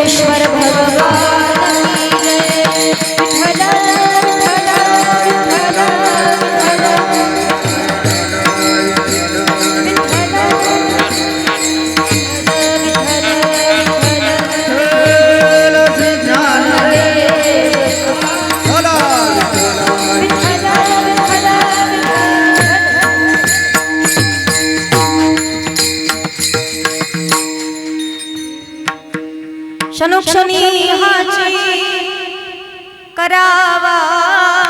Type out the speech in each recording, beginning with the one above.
सोमेश्वर भगवान की जय। क्षणोक्षणी हाची करावा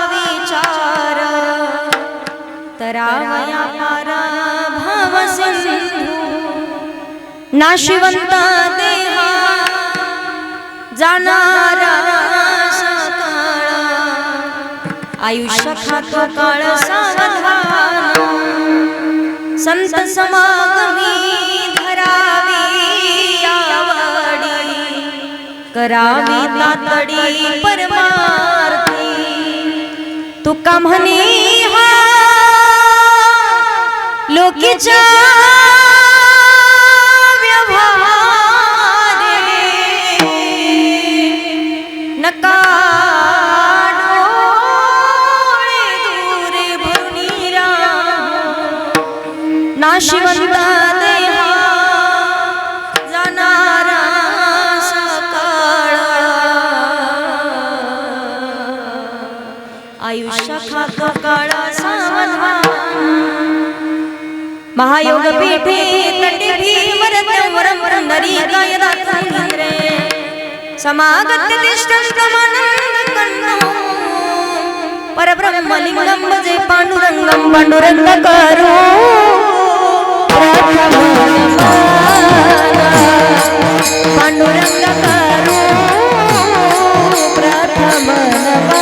विचार तरावया पार भाव सिंधू नाशिवंत देहा जाणारा सकाळ आयुष्य खातो काळ सावधान संत समागमी धरावी करावी तातडी परमार्थी तुका म्हणे हा लोकीच्या व्यवहारे नका डोळे दूरे भरून राहा नाशिवंत देहा जाणारा आयुष्य खातो काळ सावधान महायोग पीठे तटे भीमरतवरं पुंडरीकाय दातुंद्रे समागत्य तिष्ठन्तमानन्दकन्दो परब्रह्मलिङ्गं भजे पाण्डुरङ्गं पाण्डुरङ्गकरो पाण्डुरङ्गकरो प्रथमनवा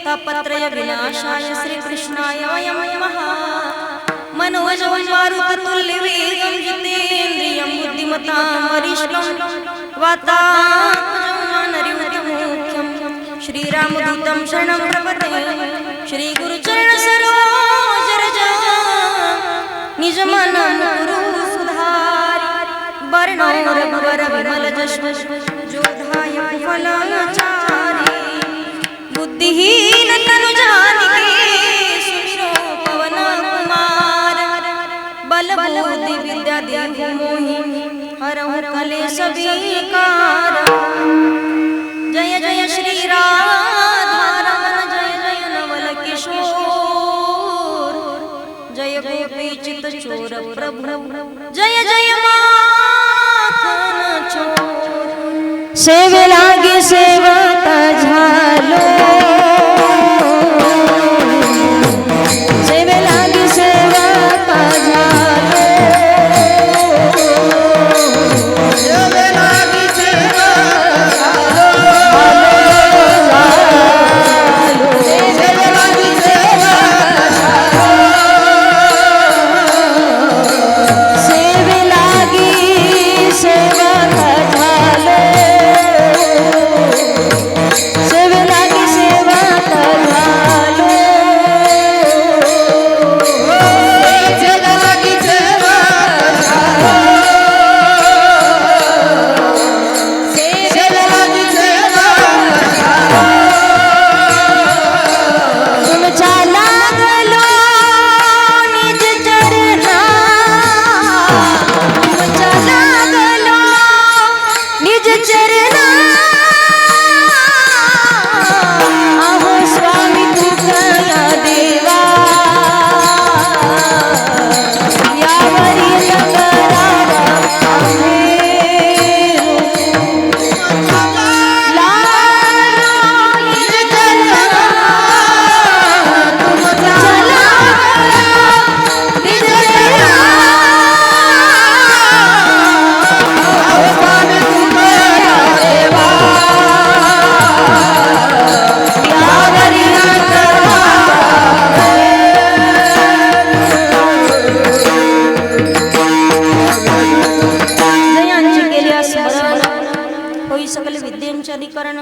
तापत्रय विनाशाय श्री कृष्णाय वयं नमः। मनोजं मारुततुल्यवेगं जितेन्द्रियं बुद्धिमतां वरिष्ठं वातात्मजं श्रीरामदूतं शरणं प्रपद्ये। श्रीगुरुचरणसरोज निजमनं कुरु सुधारि वर्णो रघुवर विमल जश जोधाय फलचारि बुद्धिहीन तनु जानिके सुमिरो पवन कुमार बुद्धि विद्या देहु मोहि हरहु कलेश विकार जय जय श्री राधा रमण जय जय नवल किशोर जय गोपी चित चोर प्रभु जय जय माखन चोर सेवे लागी सेवक झालो सेवे लागी सेवक झालो सेवे लागी सेवक झालो सेवे लागी सेवक सेवे लागी सेवक झालो सेवे लागी सेवक झालो सेवे लागी सेवक झालो सेवे लागी सेवक झालो तुमच्या लागलो निज चरणा तुमच्या लागलो निज चरणा अहो स्वामी तुझ्या देवा यावरी जगरावा लागलो निज चरणा तुमच्या लागलो निज चरणा अहो स्वामी तुझ्या देवा यावरी जयांची केली स्मरण होई सकल विद्येंचे अधिकरण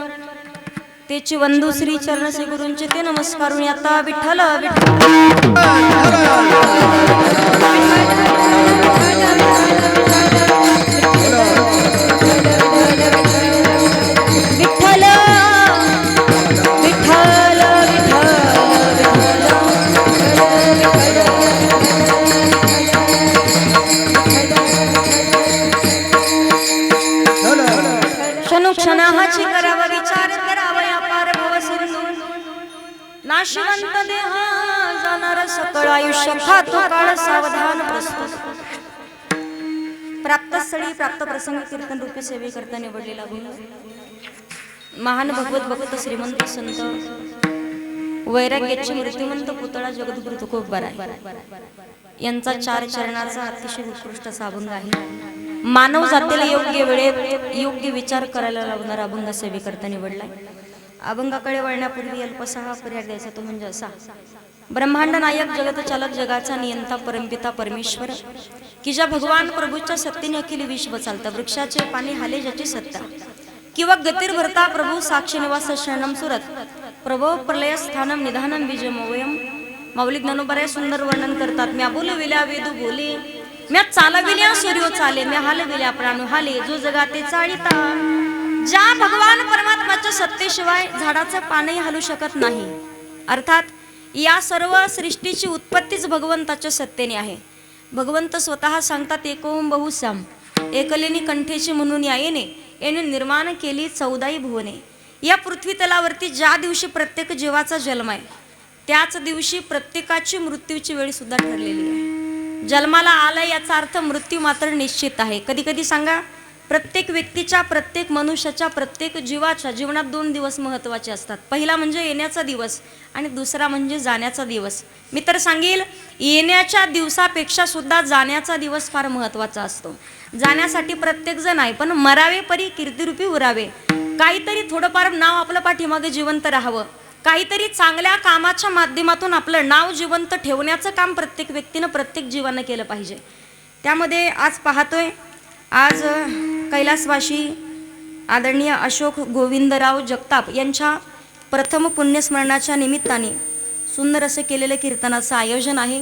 तेची वंदू श्री चरण श्री गुरूंचे ते नमस्कारून आता विठ्ठल विठ्ठल विठ्ठल क्षणोक्षणाची करावा विचार करावा या पार भव सिंधू नाशिवंत देह जाणार सकळ आयुष्य खातो काळ सावधान प्रस्तुत प्राप्त स्थळी प्राप्त प्रसंग कीर्तन रूपी सेवे करता निवडलेला गुण महान भगवत भक्त श्रीमंत संत वैराग्याची मृत्यूमंत पुतळा जगद्गुरु तुकोबार यांचा 4 चरणाचा अतिशय उत्कृष्ट असा अभंग आहे. मानव जातीला योग्य वेळेत योग्य विचार करायला लावणारा अभंग सेवे करता निवडलाय. अभंगाकडे वळण्यापूर्वी अल्पसा हा पर्याय द्यायचा तो म्हणजे असा: ब्रह्मांड नायक जगत चालक जगाचा नियंता परमपिता परमेश्वर की ज्या भगवान प्रभूच्या सत्तेने अखिल विश्व चालतं. वृक्षाचे पाणी हाले ज्याची सत्ता किंवा गतीर भरता प्रभू साक्षी निवास शरणम सुरत प्रभो प्रलय स्थानम निधानम विजयमोयम. माऊली ज्ञानोबराय सुंदर वर्णन करतात. म्या बोलविल्या वेदू बोले म्या चालविल्या सूर्यो चाले म्या हालविल्या प्राणू हाले जो जगाते चाळीता. ज्या भगवान परमात्म्याच्या सत्तेशिवाय झाडाचं पानही हलू शकत नाही. अर्थात या सर्व सृष्टीची उत्पत्तीच भगवंताच्या सत्तेने आहे. भगवंत स्वतः सांगतात एकोम बहुश्याम एकलेनी कंठेची म्हणून यायेने याने निर्माण केली 14 भुवने. या पृथ्वी तलावरती ज्या दिवशी प्रत्येक जीवाचा जन्म आहे त्याच दिवशी प्रत्येकाची मृत्यूची वेळ सुद्धा ठरलेली आहे. जन्माला आलाय याचा अर्थ मृत्यू मात्र निश्चित आहे. कधी कधी सांगा प्रत्येक व्यक्तीच्या प्रत्येक मनुष्याच्या प्रत्येक जीवाच्या जीवनात 2 दिवस महत्त्वाचे असतात. पहिला म्हणजे येण्याचा दिवस आणि दुसरा म्हणजे जाण्याचा दिवस. मी तर सांगेल येण्याच्या दिवसापेक्षा सुद्धा जाण्याचा दिवस फार महत्त्वाचा असतो. जाण्यासाठी प्रत्येक जण आहे पण मरावे परी कीर्तिरूपी उरावे. काहीतरी थोडंफार नाव आपलं पाठीमागे जिवंत राहावं. काहीतरी चांगल्या कामाच्या माध्यमातून आपलं नाव जिवंत ठेवण्याचं काम प्रत्येक व्यक्तीनं प्रत्येक जीवानं केलं पाहिजे. त्यामध्ये आज पाहतोय आज कैलासवासी आदरणीय अशोक गोविंदराव जगताप यांच्या प्रथम पुण्यस्मरणाच्या निमित्ताने सुंदर असे केलेले कीर्तनाचं आयोजन आहे.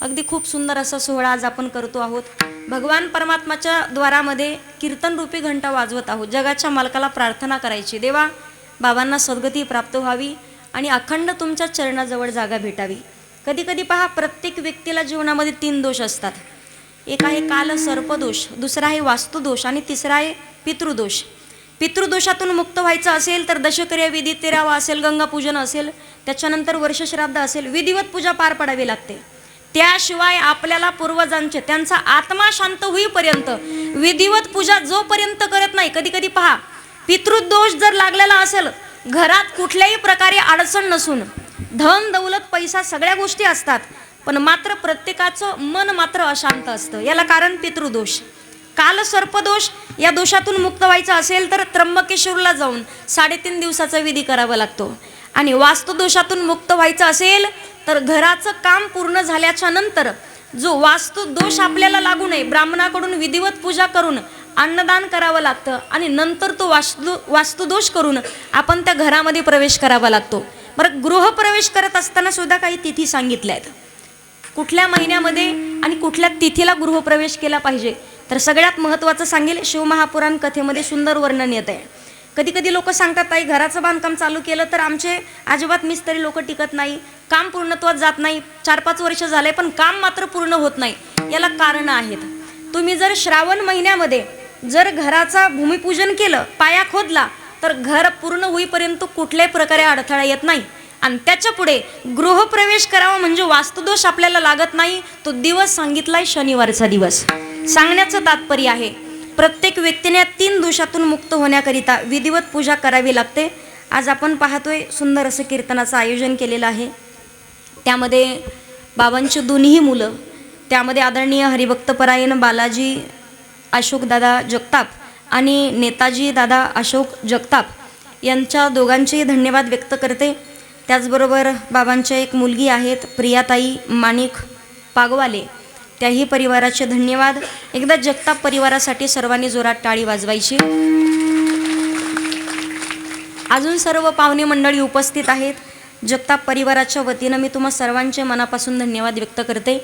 अगदी खूप सुंदर असा सोहळा आज आपण करतो आहोत. भगवान परमात्म्याच्या द्वारामध्ये कीर्तन रूपी घंटा वाजवत आहोत. जगाच्या मालकाला प्रार्थना करायची देवा बाबांना सद्गती प्राप्त व्हावी आणि अखंड तुमच्या चरणाजवळ जागा भेटावी. कधी कधी पहा प्रत्येक व्यक्तीला जीवनामध्ये 3 दोष असतात. एक आहे काल सर्पदोष, दुसरा आहे वास्तुदोष आणि तिसरा आहे पितृदोष. पितृदोषातून मुक्त व्हायचं असेल तर दशक्रिया विधी 13 असेल, गंगापूजन असेल, त्याच्यानंतर वर्षश्राद्ध असेल, विधिवत पूजा पार पाडावी लागते. त्याशिवाय आपल्याला पूर्वजांचे त्यांचा आत्मा शांत होईपर्यंत विधिवत पूजा जोपर्यंत करत नाही, कधी कधी पहा पितृदोष जर लागलेला असेल, घरात कुठल्याही प्रकारे अडचण नसून धन दौलत पैसा सगळ्या गोष्टी असतात, पण मात्र प्रत्येकाचं मन मात्र अशांत असतं. याला कारण पितृदोष. काल सर्पदोष या दोषातून मुक्त व्हायचं असेल तर त्र्यंबकेश्वरला जाऊन 3.5 दिवसाचा विधी करावा लागतो. आणि वास्तुदोषातून मुक्त व्हायचं असेल तर घराचं काम पूर्ण झाल्याच्या नंतर जो वास्तुदोष आपल्याला लागू नये, ब्राह्मणाकडून विधिवत पूजा करून अन्नदान करावं लागतं आणि नंतर तो वास्तुदोष करून आपण त्या घरामध्ये प्रवेश करावा लागतो. बरं, गृहप्रवेश करत असताना सुद्धा काही तिथी सांगितल्या आहेत. कुठल्या महिन्यामध्ये आणि कुठल्या तिथीला गृहप्रवेश केला पाहिजे, तर सगळ्यात महत्त्वाचं सांगेल, शिवमहापुराण कथेमध्ये सुंदर वर्णन येत आहे. कधी कधी लोक सांगतात, ताई घराचं बांधकाम चालू केलं तर आमचे अजिबात मिस्त्री लोक टिकत नाही, काम पूर्णत्वात जात नाही, 4-5 वर्ष झाले पण काम मात्र पूर्ण होत नाही. याला कारणं आहेत. तुम्ही जर श्रावण महिन्यामध्ये जर घराचा भूमिपूजन केलं, पाया खोदला, तर घर पूर्ण होईपर्यंत कुठल्याही प्रकारे अडथळा येत नाही. आणि त्याच्या पुढे गृहप्रवेश करावा म्हणजे वास्तुदोष आपल्याला लागत नाही. तो दिवस सांगितलाय शनिवारचा दिवस. सांगण्याचं तात्पर्य आहे, प्रत्येक व्यक्तीने 3 दोषातून मुक्त होण्याकरिता विधिवत पूजा करावी लागते. आज आपण पाहतोय सुंदर असं कीर्तनाचं आयोजन केलेलं आहे. त्यामध्ये बाबांची दोन्ही मुलं, त्यामध्ये आदरणीय हरिभक्तपरायण बालाजी अशोकदादा जगताप आणि नेताजी दादा अशोक जगताप यांच्या दोघांचेही धन्यवाद व्यक्त करते. त्याचबरोबर बाबांच्या एक मुलगी आहेत प्रियाताई माणिक पागवाले, त्याही परिवाराचे धन्यवाद. एकदा जगताप परिवारासाठी सर्वांनी जोरात टाळी वाजवायची. अजून सर्व पाहुणे मंडळी उपस्थित आहेत. जगताप परिवाराच्या वतीनं मी तुम्हा सर्वांचे मनापासून धन्यवाद व्यक्त करते.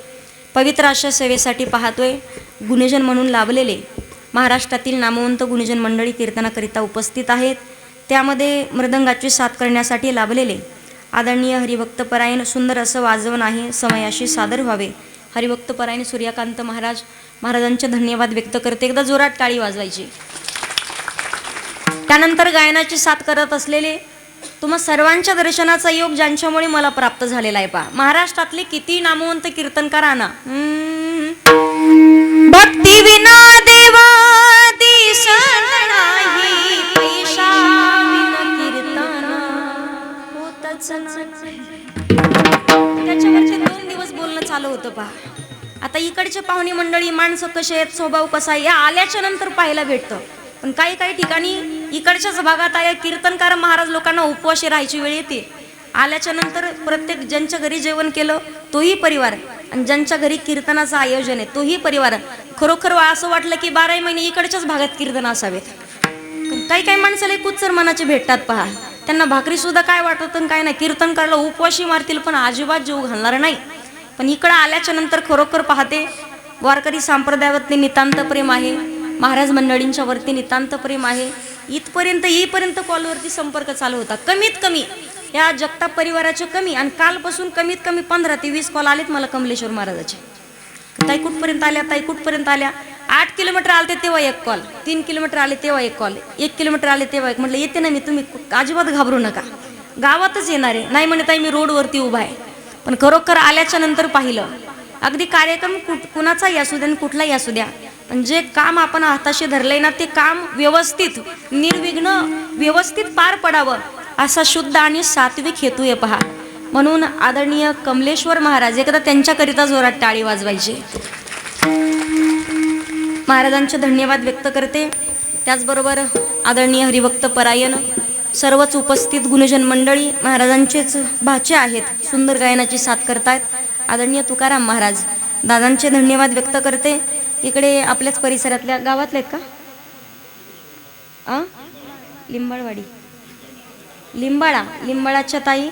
पवित्र अशा सेवेसाठी पाहतोय गुणीजन म्हणून लाभलेले महाराष्ट्रातील नामवंत गुणीजन मंडळी कीर्तनाकरिता उपस्थित आहेत. त्यामध्ये मृदंगाची साथ करण्यासाठी लाभलेले आदरणीय हरिभक्तपरायण सुंदर असं वाजवण आहे, समयाशी सादर व्हावे. हरिभक्तपरायण सूर्यकांत महाराजांचे धन्यवाद व्यक्त करते. एकदा जोरात टाळी वाजवायची. त्यानंतर गायनाची साथ करत असलेले तुम्हा सर्वांच्या दर्शनाचा योग ज्यांच्यामुळे मला प्राप्त झालेला आहे. पहा, महाराष्ट्रातले किती नामवंत कीर्तनकार आणा, भक्ती विना देवा दिसत नाही, पैशा विना कीर्तन होतच नाही. त्याच्यावरचे 2 दिवस बोलणं चालू होतं. पहा, आता इकडचे पाहुणे मंडळी माणसं कसे आहेत, स्वभाव कसा आहे, या आल्याच्या नंतर पाहायला भेटतं. पण काही काही ठिकाणी इकडच्याच भागात आहे कीर्तनकार महाराज लोकांना उपवाशी राहायची वेळ येते. आल्याच्या नंतर प्रत्येक ज्यांच्या घरी जेवण केलं तोही परिवार आणि ज्यांच्या घरी कीर्तनाचं आयोजन आहे तोही परिवार. खरोखर असं वाटलं की 12 महिने इकडच्याच भागात कीर्तन असावेत. काही काही माणसाला कुचर मनाचे भेटतात. पहा, त्यांना भाकरी सुद्धा काय वाटत काय नाही, कीर्तनकारला उपवाशी मारतील पण अजिबात जीव घालणार नाही. पण इकडं आल्याच्या नंतर खरोखर पाहते वारकरी संप्रदायावरती नितांत प्रेम आहे, महाराज मंडळींच्या वरती नितांत प्रेम आहे. येईपर्यंत कॉलवरती संपर्क चालू होता. कमीत कमी या जगताप परिवाराचे कमी आणि कालपासून कमीत कमी 15 ते 20 कॉल आलेत मला कमलेश्वर महाराजाचे. ताई कुठपर्यंत आल्या, ताई कुठपर्यंत आल्या. 8 किलोमीटर आले तेव्हा 1 कॉल, 3 किलोमीटर आले तेव्हा 1 कॉल, 1 किलोमीटर आले तेव्हा 1. म्हटलं येते ना मी, तुम्ही अजिबात घाबरू नका, गावातच येणार आहे. नाही म्हणे ताई मी रोडवरती उभा आहे. पण खरोखर आल्याच्या नंतर पाहिलं अगदी कार्यक्रम कुणाचाही असू द्या आणि कुठलाही असू द्या, पण जे काम आपण हाताशी धरलंय ना ते काम व्यवस्थित निर्विघ्न व्यवस्थित पार पडावं असा शुद्ध आणि सात्विक हेतू आहे. पहा, म्हणून आदरणीय कमलेश्वर महाराज एकदा त्यांच्याकरिता जोरात टाळी वाजवायची. महाराजांचे धन्यवाद व्यक्त करते. त्याचबरोबर आदरणीय हरिभक्त परायण सर्वच उपस्थित गुणजन मंडळी महाराजांचेच भाचे आहेत, सुंदर गायनाची साथ करतायत. आदरणीय तुकाराम महाराज दादांचे धन्यवाद व्यक्त करते. इकडे आपल्याच परिसरातल्या गावातले आहेत का? लिंबाळवाडी, लिंबाळाच्या ताई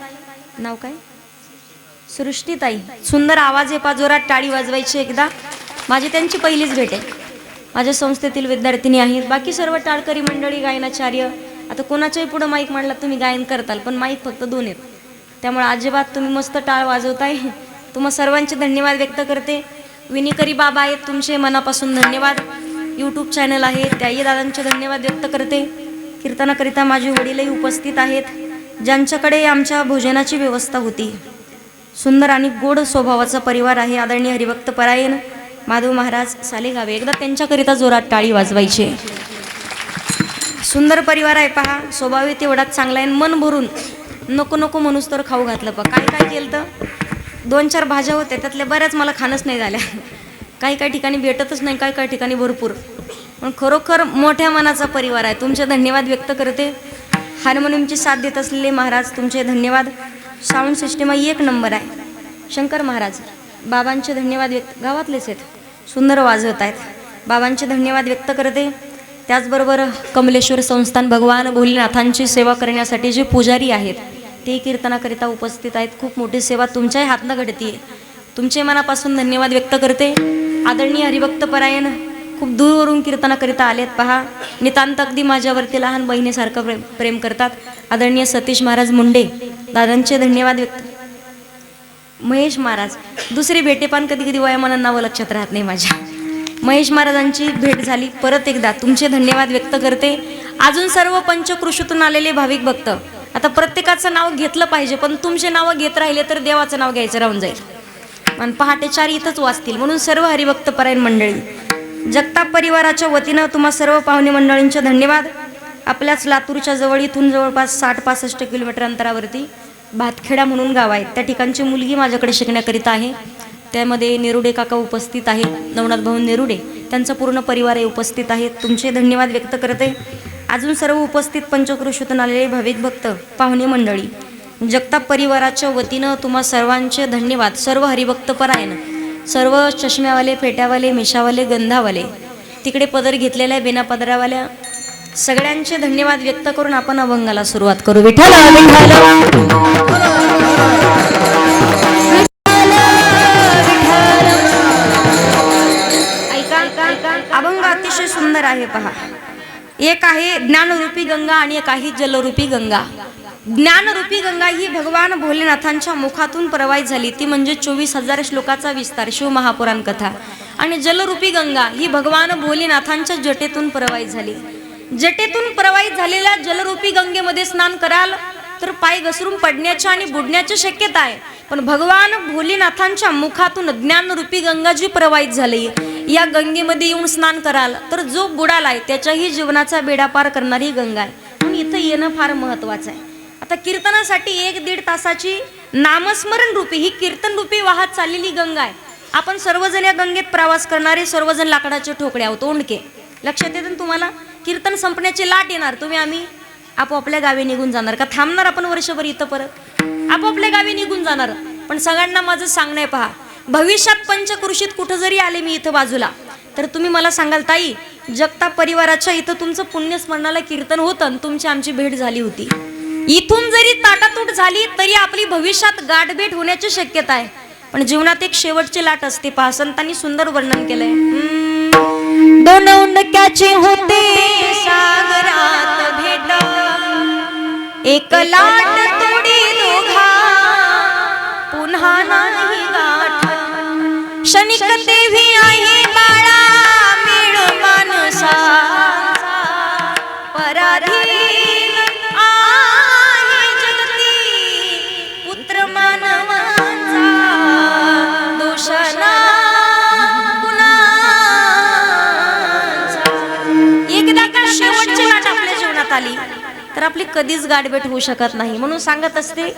नाव काय? सृष्टीताई. सुंदर आवाज आहे. जोरात टाळी वाजवायची एकदा. माझी त्यांची पहिलीच भेट आहे. माझ्या संस्थेतील विद्यार्थिनी आहेत. बाकी सर्व टाळकरी मंडळी, गायनाचार्य. आता कोणाच्याही पुढं माईक मांडला तुम्ही गायन करताल, पण माईक फक्त 2 आहेत. त्यामुळे अजिबात तुम्ही मस्त टाळ वाजवताय. तुम्हा सर्वांचे धन्यवाद व्यक्त करते. विनीकरी बाबा आहेत, तुमचे मनापासून धन्यवाद. यूट्यूब चॅनल आहे, त्याही दादांचे धन्यवाद व्यक्त करते. कीर्तनाकरिता माझे वडीलही उपस्थित आहेत, ज्यांच्याकडे आमच्या भोजनाची व्यवस्था होती. सुंदर आणि गोड स्वभावाचा परिवार आहे. आदरणीय हरिभक्त परायण माधव महाराज सालेगावे, एकदा त्यांच्याकरिता जोरात टाळी वाजवायची. सुंदर परिवार आहे पहा, स्वभाव तेवढाच चांगला आहे. मन भरून नको नको म्हणूस तर खाऊ घातलं पहा. काय काय केलं तर 2-4 भाज्या होत्या, त्यातल्या बऱ्याच मला खाणंच नाही झाल्या. काही काही ठिकाणी भेटतच नाही, काही काही ठिकाणी भरपूर. पण खरोखर मोठ्या मनाचा परिवार आहे. तुमचे धन्यवाद व्यक्त करते. हार्मोनियमची साथ देत असलेले महाराज, तुमचे धन्यवाद. साऊंड सिस्टम 1 नंबर आहे. शंकर महाराज, बाबांचे धन्यवाद व्यक्त, गावातलेच आहेत, सुंदर वाजवत आहेत. बाबांचे धन्यवाद व्यक्त करते. त्याचबरोबर कमलेश्वर संस्थान भगवान भोलेनाथांची सेवा करण्यासाठी जे पुजारी आहेत ते कीर्तनाकरिता उपस्थित आहेत. खूप मोठी सेवा तुमच्याही हातनं घडती आहे. तुमचे मनापासून धन्यवाद व्यक्त करते. आदरणीय हरिभक्त परायण खूप दूरवरून कीर्तनाकरिता आलेत पहा. नितांत अगदी माझ्यावरती लहान बहिणीसारखं प्रेम करतात. आदरणीय सतीश महाराज मुंडे, दादांचे धन्यवाद व्यक्त. महेश महाराज, दुसरी भेटेपान कधी कधी वयामानानं नावं लक्षात राहत नाही माझ्या. महेश महाराजांची भेट झाली. परत एकदा तुमचे धन्यवाद व्यक्त करते. अजून सर्व पंचकृषीतून आलेले भाविक भक्त, आता प्रत्येकाचं नाव घेतलं पाहिजे, पण तुमचे नावं घेत राहिले तर देवाचं नाव घ्यायचं राहून जाईल आणि पहाटे 4 इथंच वाचतील. म्हणून सर्व हरिभक्त परायण मंडळी, जगताप परिवाराच्या वतीनं तुम्हा सर्व पाहुणे मंडळींचे धन्यवाद. आपल्याच लातूरच्या जवळ इथून जवळपास 60-65 किलोमीटर अंतरावरती भातखेडा म्हणून गाव आहे, त्या ठिकाणची मुलगी माझ्याकडे शिकण्याकरिता आहे. त्यामध्ये नेरुडे काका उपस्थित आहेत, नवनाथ भाऊ नेरुडे, त्यांचा पूर्ण परिवार उपस्थित आहेत. तुमचे धन्यवाद व्यक्त करते. अजून सर्व उपस्थित पंचकृषीतून आलेले भाविक भक्त पाहुणे मंडळी, जगताप परिवाराच्या वतीनं तुम्हा सर्वांचे धन्यवाद. सर्व हरिभक्त परायण, सर्व चष्म्यावाले, फेट्यावाले, मिशावाले, गंधावाले, तिकडे पदर घेतलेल्या बिना पदरावाल्या सगळ्यांचे धन्यवाद व्यक्त करून आपण अभंगाला सुरुवात करू. विठ्ठल अभंग अतिशय सुंदर आहे पहा. एक आहे ज्ञानरूपी गंगा आणि एक आहे जलरूपी गंगा. ज्ञानरूपी गंगा ही भगवान भोलेनाथांच्या मुखातून प्रवाहित झाली, ती म्हणजे 24,000 श्लोकाचा विस्तार शिवमहापुराण कथा. आणि जलरूपी गंगा ही भगवान भोलेनाथांच्या जटेतून प्रवाहित झाली. जटेतून प्रवाहित झालेल्या जलरूपी गंगेमध्ये स्नान कराल तर पाय घसरून पडण्याची आणि बुडण्याची शक्यता आहे. पण भगवान भोलेनाथांच्या मुखातून ज्ञानरूपी गंगा जी प्रवाहित झाली, या गंगेमध्ये येऊन स्नान कराल तर जो बुडालाय त्याच्याही जीवनाचा बेडा पार करणारी गंगा आहे. म्हणून इथं येणं फार महत्वाचं आहे. आता कीर्तनासाठी 1-1.5 तासाची नामस्मरण रूपी ही कीर्तन रूपी वाहत चाललेली गंगा आहे. आपण सर्वजण या गंगेत प्रवास करणारे सर्वजण लाकडाचे ठोकळे आहोत, ओंडके. लक्षात येतं तुम्हाला? कीर्तन संपण्याची लाट येणार, तुम्ही आम्ही आपोआपल्या गावी निघून जाणार का थांबणार आपण वर्षभर इथं? परत आपोआपल्या गावी निघून जाणार. पण सगळ्यांना माझं सांगणं आहे पहा, भविष्यात पंचकृषीत कुठं जरी आले मी इथं बाजूला, तर तुम्ही मला सांगाल ताई जगताप परिवाराच्या इथं तुमचं पुण्यस्मरणाला कीर्तन होतं आणि तुमची आमची भेट झाली होती. इथून जरी ताटातूट झाली तरी आपली भविष्यात गाठभेट होण्याची शक्यता आहे. पण जीवनात एक शेवटची लाट असते पहा. संतांनी सुंदर वर्णन केलंय. 2 उंडक्याची होते सागरात भेट, एक लाट तोडी दोघा पुन्हा नाही गाठ. क्षणिक देवी आहे बाळा मिळ मानसा, पराधीन आहे जगती पुत्र मानवांचा. दोषणा एकदा का शेवटची लाट आपल्या जीवनात आली तर आपली कधीच गाठभेट होऊ शकत नाही. म्हणून सांगत असते,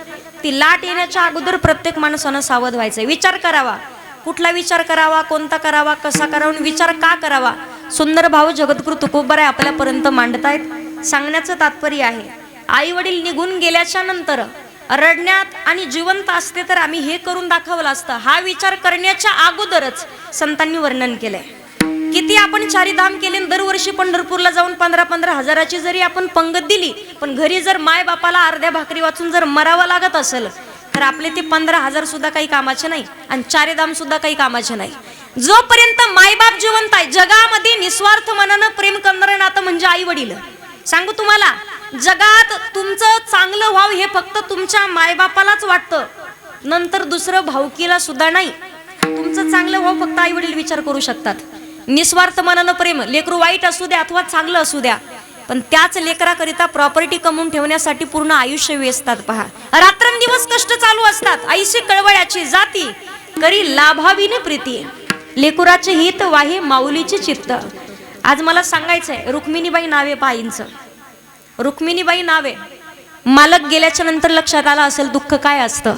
ती लाट येण्याच्या अगोदर प्रत्येक माणसानं सावध व्हायचं. विचार करावा, कुठला विचार करावा, कोणता करावा, कसा करावा, विचार का करावा. सुंदर भाव जगद्गुरु तुकोबराय आपल्यापर्यंत मांडतायत. सांगण्याचं तात्पर्य आहे, आई वडील निघून गेल्याच्या नंतर रडण्यात आणि जिवंत असते तर आम्ही हे करून दाखवलं असतं, हा विचार करण्याच्या अगोदरच संतांनी वर्णन केलंय. किती आपण चारीधाम केले, दरवर्षी पंढरपूरला जाऊन 15-15 हजाराची जरी आपण पंगत दिली, पण घरी जर माय बापाला अर्ध्या भाकरी वाचून जर मरावं लागत असेल तर आपले ते 15,000 सुद्धा काही कामाचे नाही आणि चारीधाम सुद्धा काही कामाचे नाही. जोपर्यंत मायबाप जिवंत आहे, जगामध्ये निस्वार्थ मनानं प्रेम करणारं नातं म्हणजे आई वडील. सांगू तुम्हाला, जगात तुमचं चांगलं व्हावं हे फक्त तुमच्या मायबापालाच वाटतं, नंतर दुसरं भावकीला सुद्धा नाही. तुमचं चांगलं व्हावं फक्त आई वडील विचार करू शकतात. निस्वार्थ मनानं प्रेम, लेकरू वाईट असू द्या अथवा चांगलं असू द्या, पण त्याच लेकराकरिता प्रॉपर्टी कमवून ठेवण्यासाठी पूर्ण आयुष्य वेचतात. पहा, रात्रंदिवस कष्ट चालू असतात. आईशी कळवळ्याची जाती करी लाभावीने प्रीती, लेकुराचे हित वाहे माऊलीचे चित्त. आज मला सांगायचंय, रुक्मिणीबाई नावे पायींचं, रुक्मिणीबाई नावे. मालक गेल्याच्या नंतर लक्षात आलं असेल दुःख काय असतं.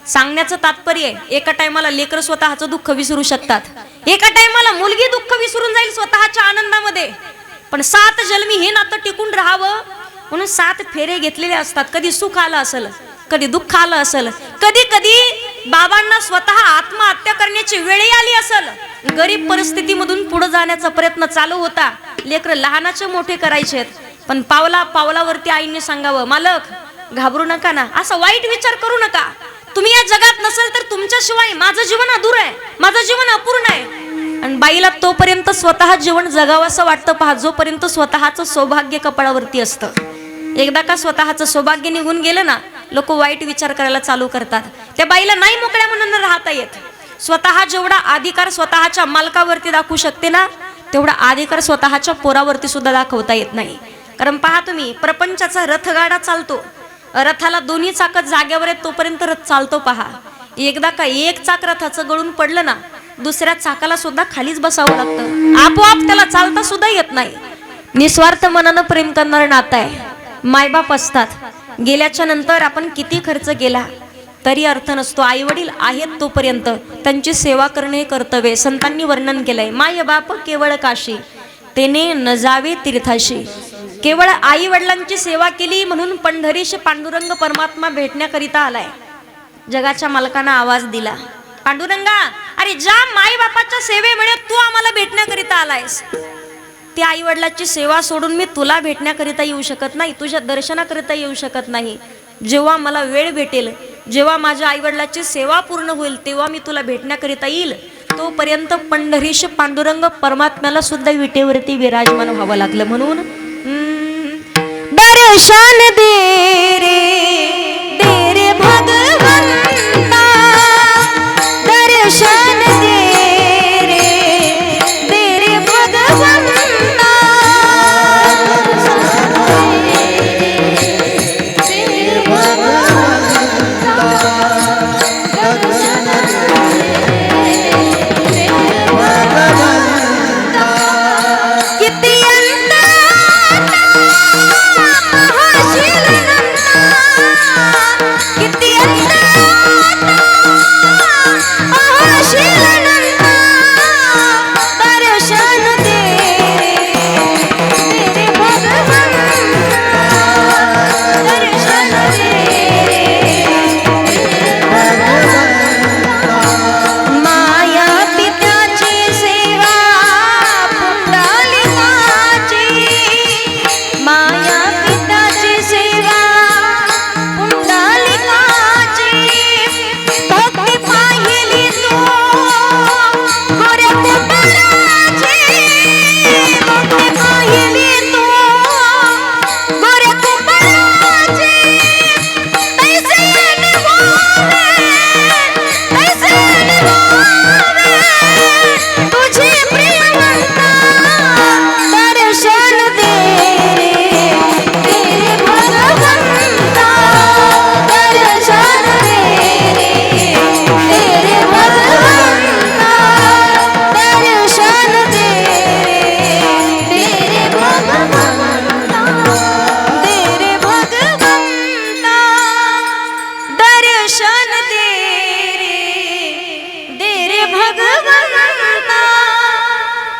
सांगण्याचं तात्पर्य, एका टायमाला लेकर स्वतःचं दुःख विसरू शकतात, एका टायमाला मुलगी दुःख विसरून जाईल स्वतःच्या आनंदामध्ये. पण 7 जन्मी हे नातं टिकून राहावं म्हणून 7 फेरे घेतलेले असतात. कधी सुख आलं असेल, कधी दुःख आलं असेल, कधी कधी बाबांना स्वतः आत्महत्या करण्याची वेळही आली असेल. गरीब परिस्थितीमधून पुढे जाण्याचा प्रयत्न चालू होता. लेकर लहानाचे मोठे करायचे, पण पावला पावलावरती आईने सांगावं, मालक घाबरू नका ना, असा वाईट विचार करू नका. तुम्ही या जगात नसेल तर तुमच्याशिवाय माझं जीवन अधूर आहे, माझं जीवन अपूर्ण आहे. आणि बाईला तोपर्यंत स्वतः जीवन जगावं असं वाटतं. पहा, जोपर्यंत स्वतःचं सौभाग्य कपाळावरती असतं. एकदा का स्वतःचं सौभाग्य निघून गेलं ना, लोक वाईट विचार करायला चालू करतात. त्या बाईला नाही मोकळ्या मनानं राहता येत. स्वतः जेवढा अधिकार स्वतःच्या मालकावरती दाखवू शकते ना, तेवढा अधिकार स्वतःच्या पोरावरती सुद्धा दाखवता येत नाही. कारण पहा तुम्ही, प्रपंचाचा रथगाडा चालतो, रथाला दोन्ही चाकं जागेवर आहेत तोपर्यंत रथ चालतो. पहा, एकदा का एक चाक रथाचं गळून पडलं ना, दुसऱ्या चाकाला सुद्धा खालीच बसावं लागतं, आपोआप त्याला चालता सुद्धा येत नाही. निस्वार्थ मनानं प्रेम करणारं नातं आहे. मायबाप असतात, गेल्याच्या नंतर आपण किती खर्च केला तरी अर्थ नसतो. आई वडील आहेत तोपर्यंत त्यांची सेवा करणे हे कर्तव्य. संतांनी वर्णन केलंय, माय बाप केवळ काशी तेने न जावे तीर्थाशी. केवळ आई वडिलांची सेवा केली म्हणून पंढरीश पांडुरंग परमात्मा भेटण्याकरिता आलाय. जगाच्या मालकांना आवाज दिला, पांडुरंगा, अरे ज्या माई बापाच्या सेवेमुळे तू आम्हाला भेटण्याकरिता आलायस, त्या आई वडिलाची सेवा सोडून मी तुला भेटण्याकरिता येऊ शकत नाही, तुझ्या दर्शनाकरिता येऊ शकत नाही. जेव्हा मला वेळ भेटेल, जेव्हा माझ्या आई वडिलाची सेवा पूर्ण होईल, तेव्हा मी तुला भेटण्याकरिता येईल. तोपर्यंत पंढरीश पांडुरंग परमात्म्याला सुद्धा विटेवरती विराजमान व्हावं लागलं. म्हणून दर्शन दे रे भगवंता, दर्शन दे रे भगवंता,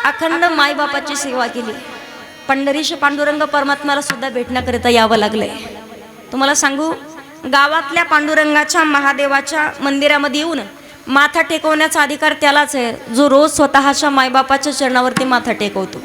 अखंड मायबापाची सेवा केली. पंढरीश पांडुरंग परमात्म्याला सुद्धा भेटण्याकरिता यावं लागलंय. तुम्हाला सांगू, गावातल्या पांडुरंगाच्या महादेवाच्या मंदिरामध्ये येऊन माथा टेकवण्याचा अधिकार त्यालाच आहे जो रोज स्वतःच्या मायबापाच्या चरणावरती माथा टेकवतो.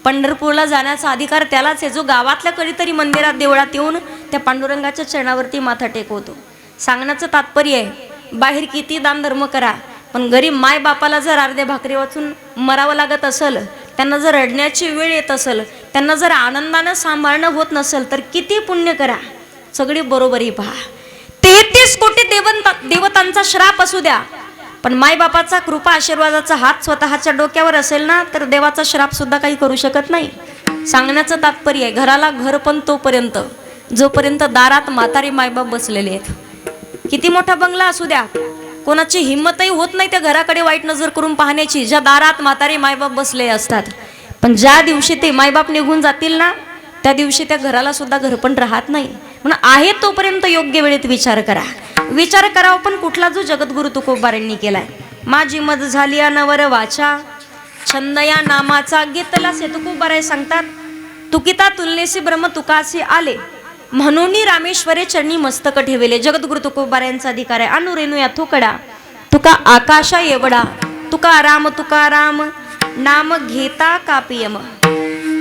पंढरपूरला जाण्याचा अधिकार त्यालाच आहे जो गावातल्या कधीतरी मंदिरात देवळात येऊन त्या पांडुरंगाच्या चरणावरती माथा टेकवतो. सांगण्याचं तात्पर्य आहे, बाहेर किती दान धर्म करा, पण गरीब माय बापाला जर अर्ध्या भाकरी वाचून मरावं लागत असेल, त्यांना जर रडण्याची वेळ येत असेल, त्यांना जर आनंदानं सांभाळणं होत नसेल, तर किती पुण्य करा. सगळी बरोबरी पहा. 33 कोटी देवतांचा श्राप असू द्या, पण मायबापाचा कृपा आशीर्वादाचा हात स्वतःच्या डोक्यावर असेल ना तर देवाचा श्राप सुद्धा काही करू शकत नाही. सांगण्याचं तात्पर्य आहे घराला घर पण तोपर्यंत जोपर्यंत दारात म्हातारी मायबाप बसलेले आहेत. किती मोठा बंगला असू द्या, कोणाची हिंमतही होत नाही त्या घराकडे वाईट नजर करून पाहण्याची ज्या दारात म्हातारी मायबाप बसले असतात. पण ज्या दिवशी ते मायबाप निघून जातील ना त्या दिवशी त्या घराला सुद्धा घर पण राहत नाही. म्हणून आहे तोपर्यंत योग्य वेळेत विचार करा. विचार करावा पण कुठला जो जगद्गुरु तुकोबारांनी केलाय. माझी मज झाली अनवर वाचा छंद या नामाचा घेतला से तुकोबाराय सांगतात. तुकिता तुलनेसी ब्रह्म तुकासी आले म्हणून रामेश्वरे चरणी मस्तक ठेवले. जगद्गुरु तुकोबारायांचा अधिकार आहे. अनु रेणू या थोकडा तुका आकाशा एवढा तुका राम नाम घेता कापियम.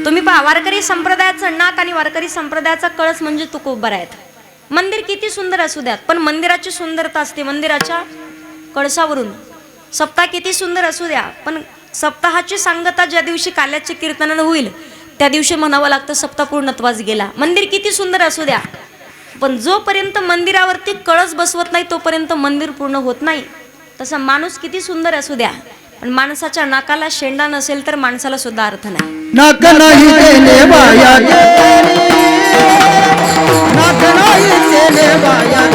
तुम्ही पहा वारकरी संप्रदायाचं नाक आणि वारकरी संप्रदायाचा कळस म्हणजे तुकोबार आहेत. मंदिर किती सुंदर असू द्यात पण मंदिराची सुंदरता असते मंदिराच्या कळसावरून. सप्ताह किती सुंदर असू द्या पण सप्ताहाची सांगता ज्या दिवशी काल्याचे कीर्तनानं होईल त्या दिवशी म्हणावं लागतं सप्ताह पूर्णत्वास गेला. मंदिर किती सुंदर असू द्या पण जोपर्यंत मंदिरावरती कळस बसवत नाही तोपर्यंत मंदिर पूर्ण होत नाही. तसा माणूस किती सुंदर असू द्या पण माणसाच्या नाकाला शेंडा नसेल तर माणसाला सुद्धा अर्थ नाही. नाक नाही देणे बाया गेली, नाक नाही देणे बाया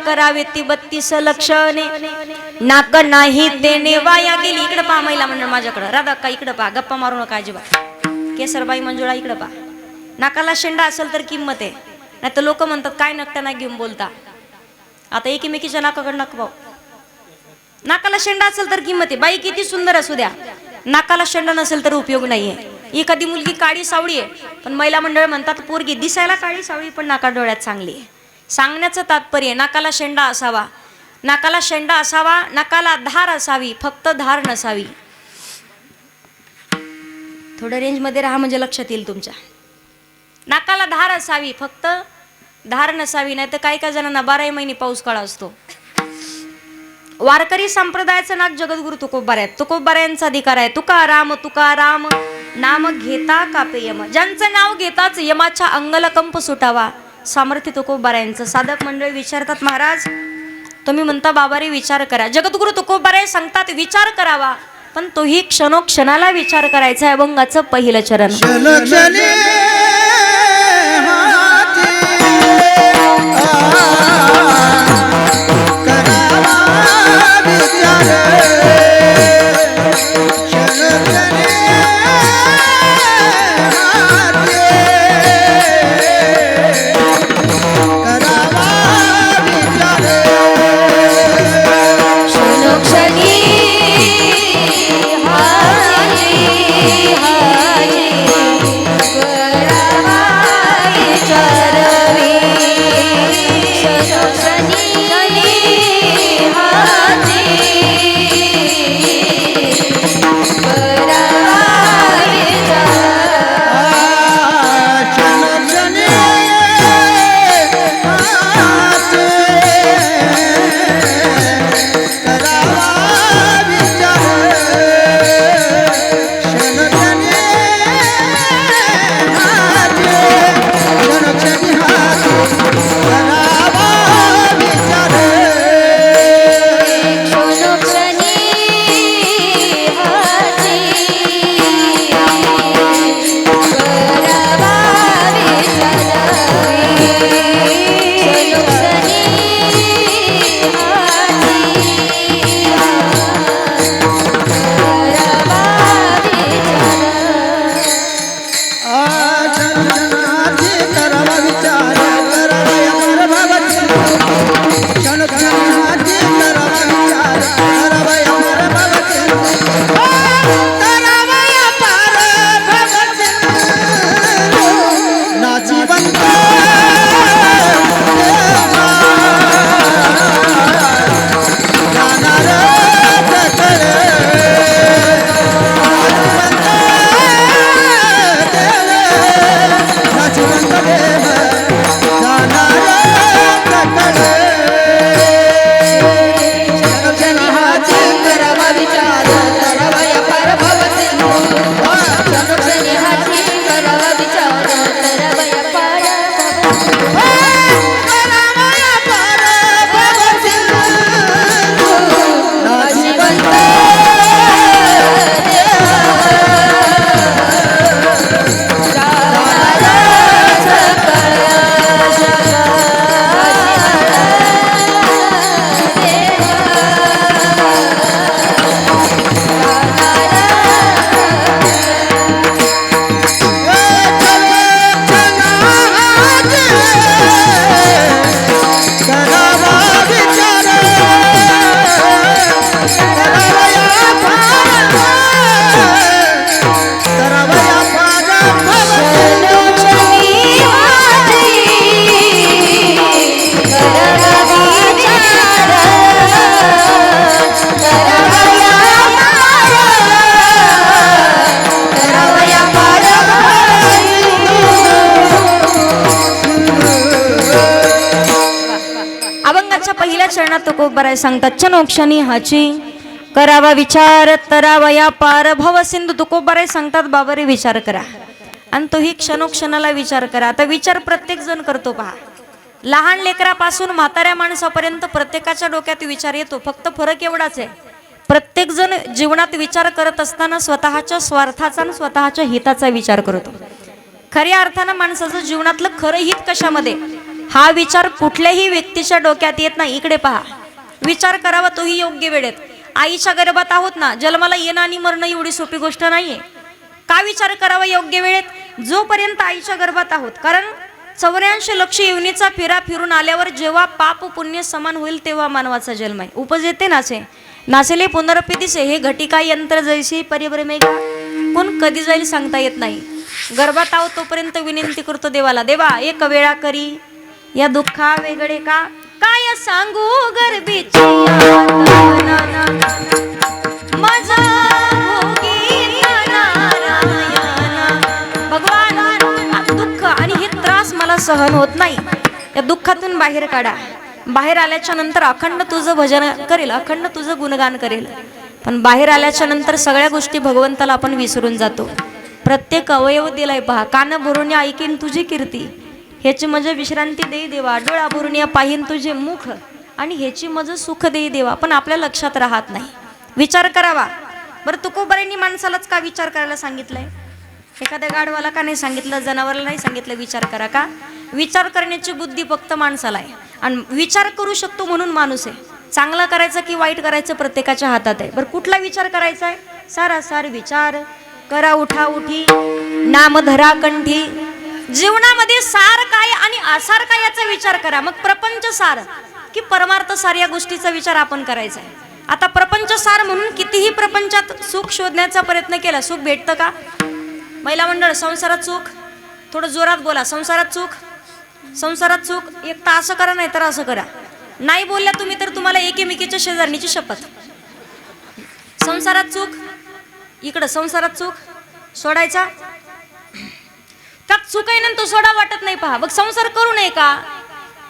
करावे ती 32 लक्षणे नाक नाही देणे वाया गेली. इकडे पहा महिला मंडळ माझ्याकडे राधा इकडे पहा गप्पा मारू नका अजिबात. केसरबाई मंजुळा इकडे पहा. नाकाला शेंडा असेल तर किंमत आहे नाही तर लोक म्हणतात काय नकट्या नाही घेऊन बोलता. आता एकीमेकीच्या नाकाकडे नका पाहू. नाकाला शेंडा असेल तर किंमत आहे. बाई किती सुंदर असू द्या नाकाला शेंडा नसेल तर उपयोग नाहीये. एखादी मुलगी काळी सावळी आहे पण महिला मंडळ म्हणतात पोरगी दिसायला काळी सावळी पण नाका डोळ्यात चांगली आहे. सांगण्याचं तात्पर्य नाकाला शेंडा असावा, नाकाला शेंडा असावा, नाकाला धार असावी फक्त धार नसावी. थोडं रेंज मध्ये राहा म्हणजे लक्षात येईल तुमच्या. नाकाला धार असावी फक्त धार नसावी नाही तर काही काही जणांना 12 महिने पाऊस काळ असतो. वारकरी संप्रदायाचं नाक जगद्गुरु तुकोबार आहेत. तुकोबारायांचा अधिकार आहे. तुकाराम नाम घेता कापे यम. ज्यांचं नाव घेताच यमाच्या अंगाला कंप सुटावा सामर्थ्य तुकोबारायांचं. साधक मंडळ विचारतात महाराज तुम्ही म्हणता बाबारे विचार करा. जगद्गुरु तुकोबाराय सांगतात विचार करावा पण तोही क्षणोक्षणाला विचार करायचा आहे. अभंगाचं पहिलं चरण शरणा तुकोबराय सांगतात क्षणोक्षणी हाची करावा विचार तरावा या पार भव सिंधू तुकोबराय सांगतात बाबारे विचार करा आणि तोही क्षणोक्षणाला विचार करा. आता विचार प्रत्येक जण करतो पहा, लहान लेकरापासून म्हाताऱ्या माणसापर्यंत प्रत्येकाच्या डोक्यात विचार येतो. फक्त फरक एवढाच आहे, प्रत्येक जण जीवनात विचार करत असताना स्वतःच्या स्वार्थाचा आणि स्वतःच्या हिताचा विचार करतो. खऱ्या अर्थानं माणसाचं जीवनातलं खरं हित कशामध्ये, हा विचार कुठल्याही व्यक्तीच्या डोक्यात येत नाही. इकडे पहा, विचार करावा तोही योग्य वेळेत. आईच्या गर्भात आहोत ना, जन्माला येणं आणि मरणं एवढी सोपी गोष्ट नाहीये. का विचार करावा योग्य वेळेत, जोपर्यंत आईच्या गर्भात आहोत. कारण 84 लक्ष योनीचा फेरा फिरून आल्यावर जेव्हा पाप पुण्य समान होईल तेव्हा मानवाचा जन्म आहे. उपज येते नाचे नाचेले पुनरपितीसे हे घटिका यंत्र जैशी परिभ्रमे का, कोण कधी जाईल सांगता येत नाही. गर्भात आहोत तोपर्यंत विनंती करतो देवाला, देवा एक वेळा करी या दुःखा वेगळे का, काय सांगू गर्भीची यातना, माझा भोगी नारायणा. भगवान दुःख आणि हे त्रास मला सहन होत नाही, या दुःखातून बाहेर काढा. बाहेर आल्याच्या नंतर अखंड तुझं भजन करेल, अखंड तुझं गुणगान करेल. पण बाहेर आल्याच्या नंतर सगळ्या गोष्टी भगवंताला आपण विसरून जातो. प्रत्येक अवयव दिलाय पहा, कान भरून ऐकीन तुझी कीर्ती, ह्याची मजा विश्रांती देई देवा. डोळा भरून पाहीन तुझे मुख आणि ह्याची मजा सुख देई देवा. पण आपल्या लक्षात राहत नाही. विचार करावा. बरं तुकोबारांनी माणसालाच का विचार करायला सांगितलंय, एखाद्या गाढवाला का नाही सांगितलं, जनावराला नाही सांगितलं विचार करा का. विचार करण्याची बुद्धी फक्त माणसाला आहे आणि विचार करू शकतो म्हणून माणूस आहे. चांगला करायचं की वाईट करायचं प्रत्येकाच्या हातात आहे. बरं कुठला विचार करायचा आहे, सारासार विचार करा उठा उठी नाम धरा कंठी. जीवनामध्ये सार काय आणि आसार काय याचा विचार करा. मग प्रपंच सार की परमार्थ सार या गोष्टीचा विचार आपण करायचा आहे. आता प्रपंच सार म्हणून कितीही प्रपंचात सुख शोधण्याचा प्रयत्न केला, सुख भेटतं का. महिला मंडळ संसारात सुख, थोडं जोरात बोला, संसारात सुख, संसारात सुख. एक तर असं करा नाही तर असं करा. नाही बोलल्या तुम्ही तर तुम्हाला एकेमेकीच्या शेजारणीची शपथ. संसारात सुख, इकडं संसारात सुख सोडायचा, त्यात चूक आहे ना तो सोडा वाटत नाही. पहा, मग संसार करू नये का.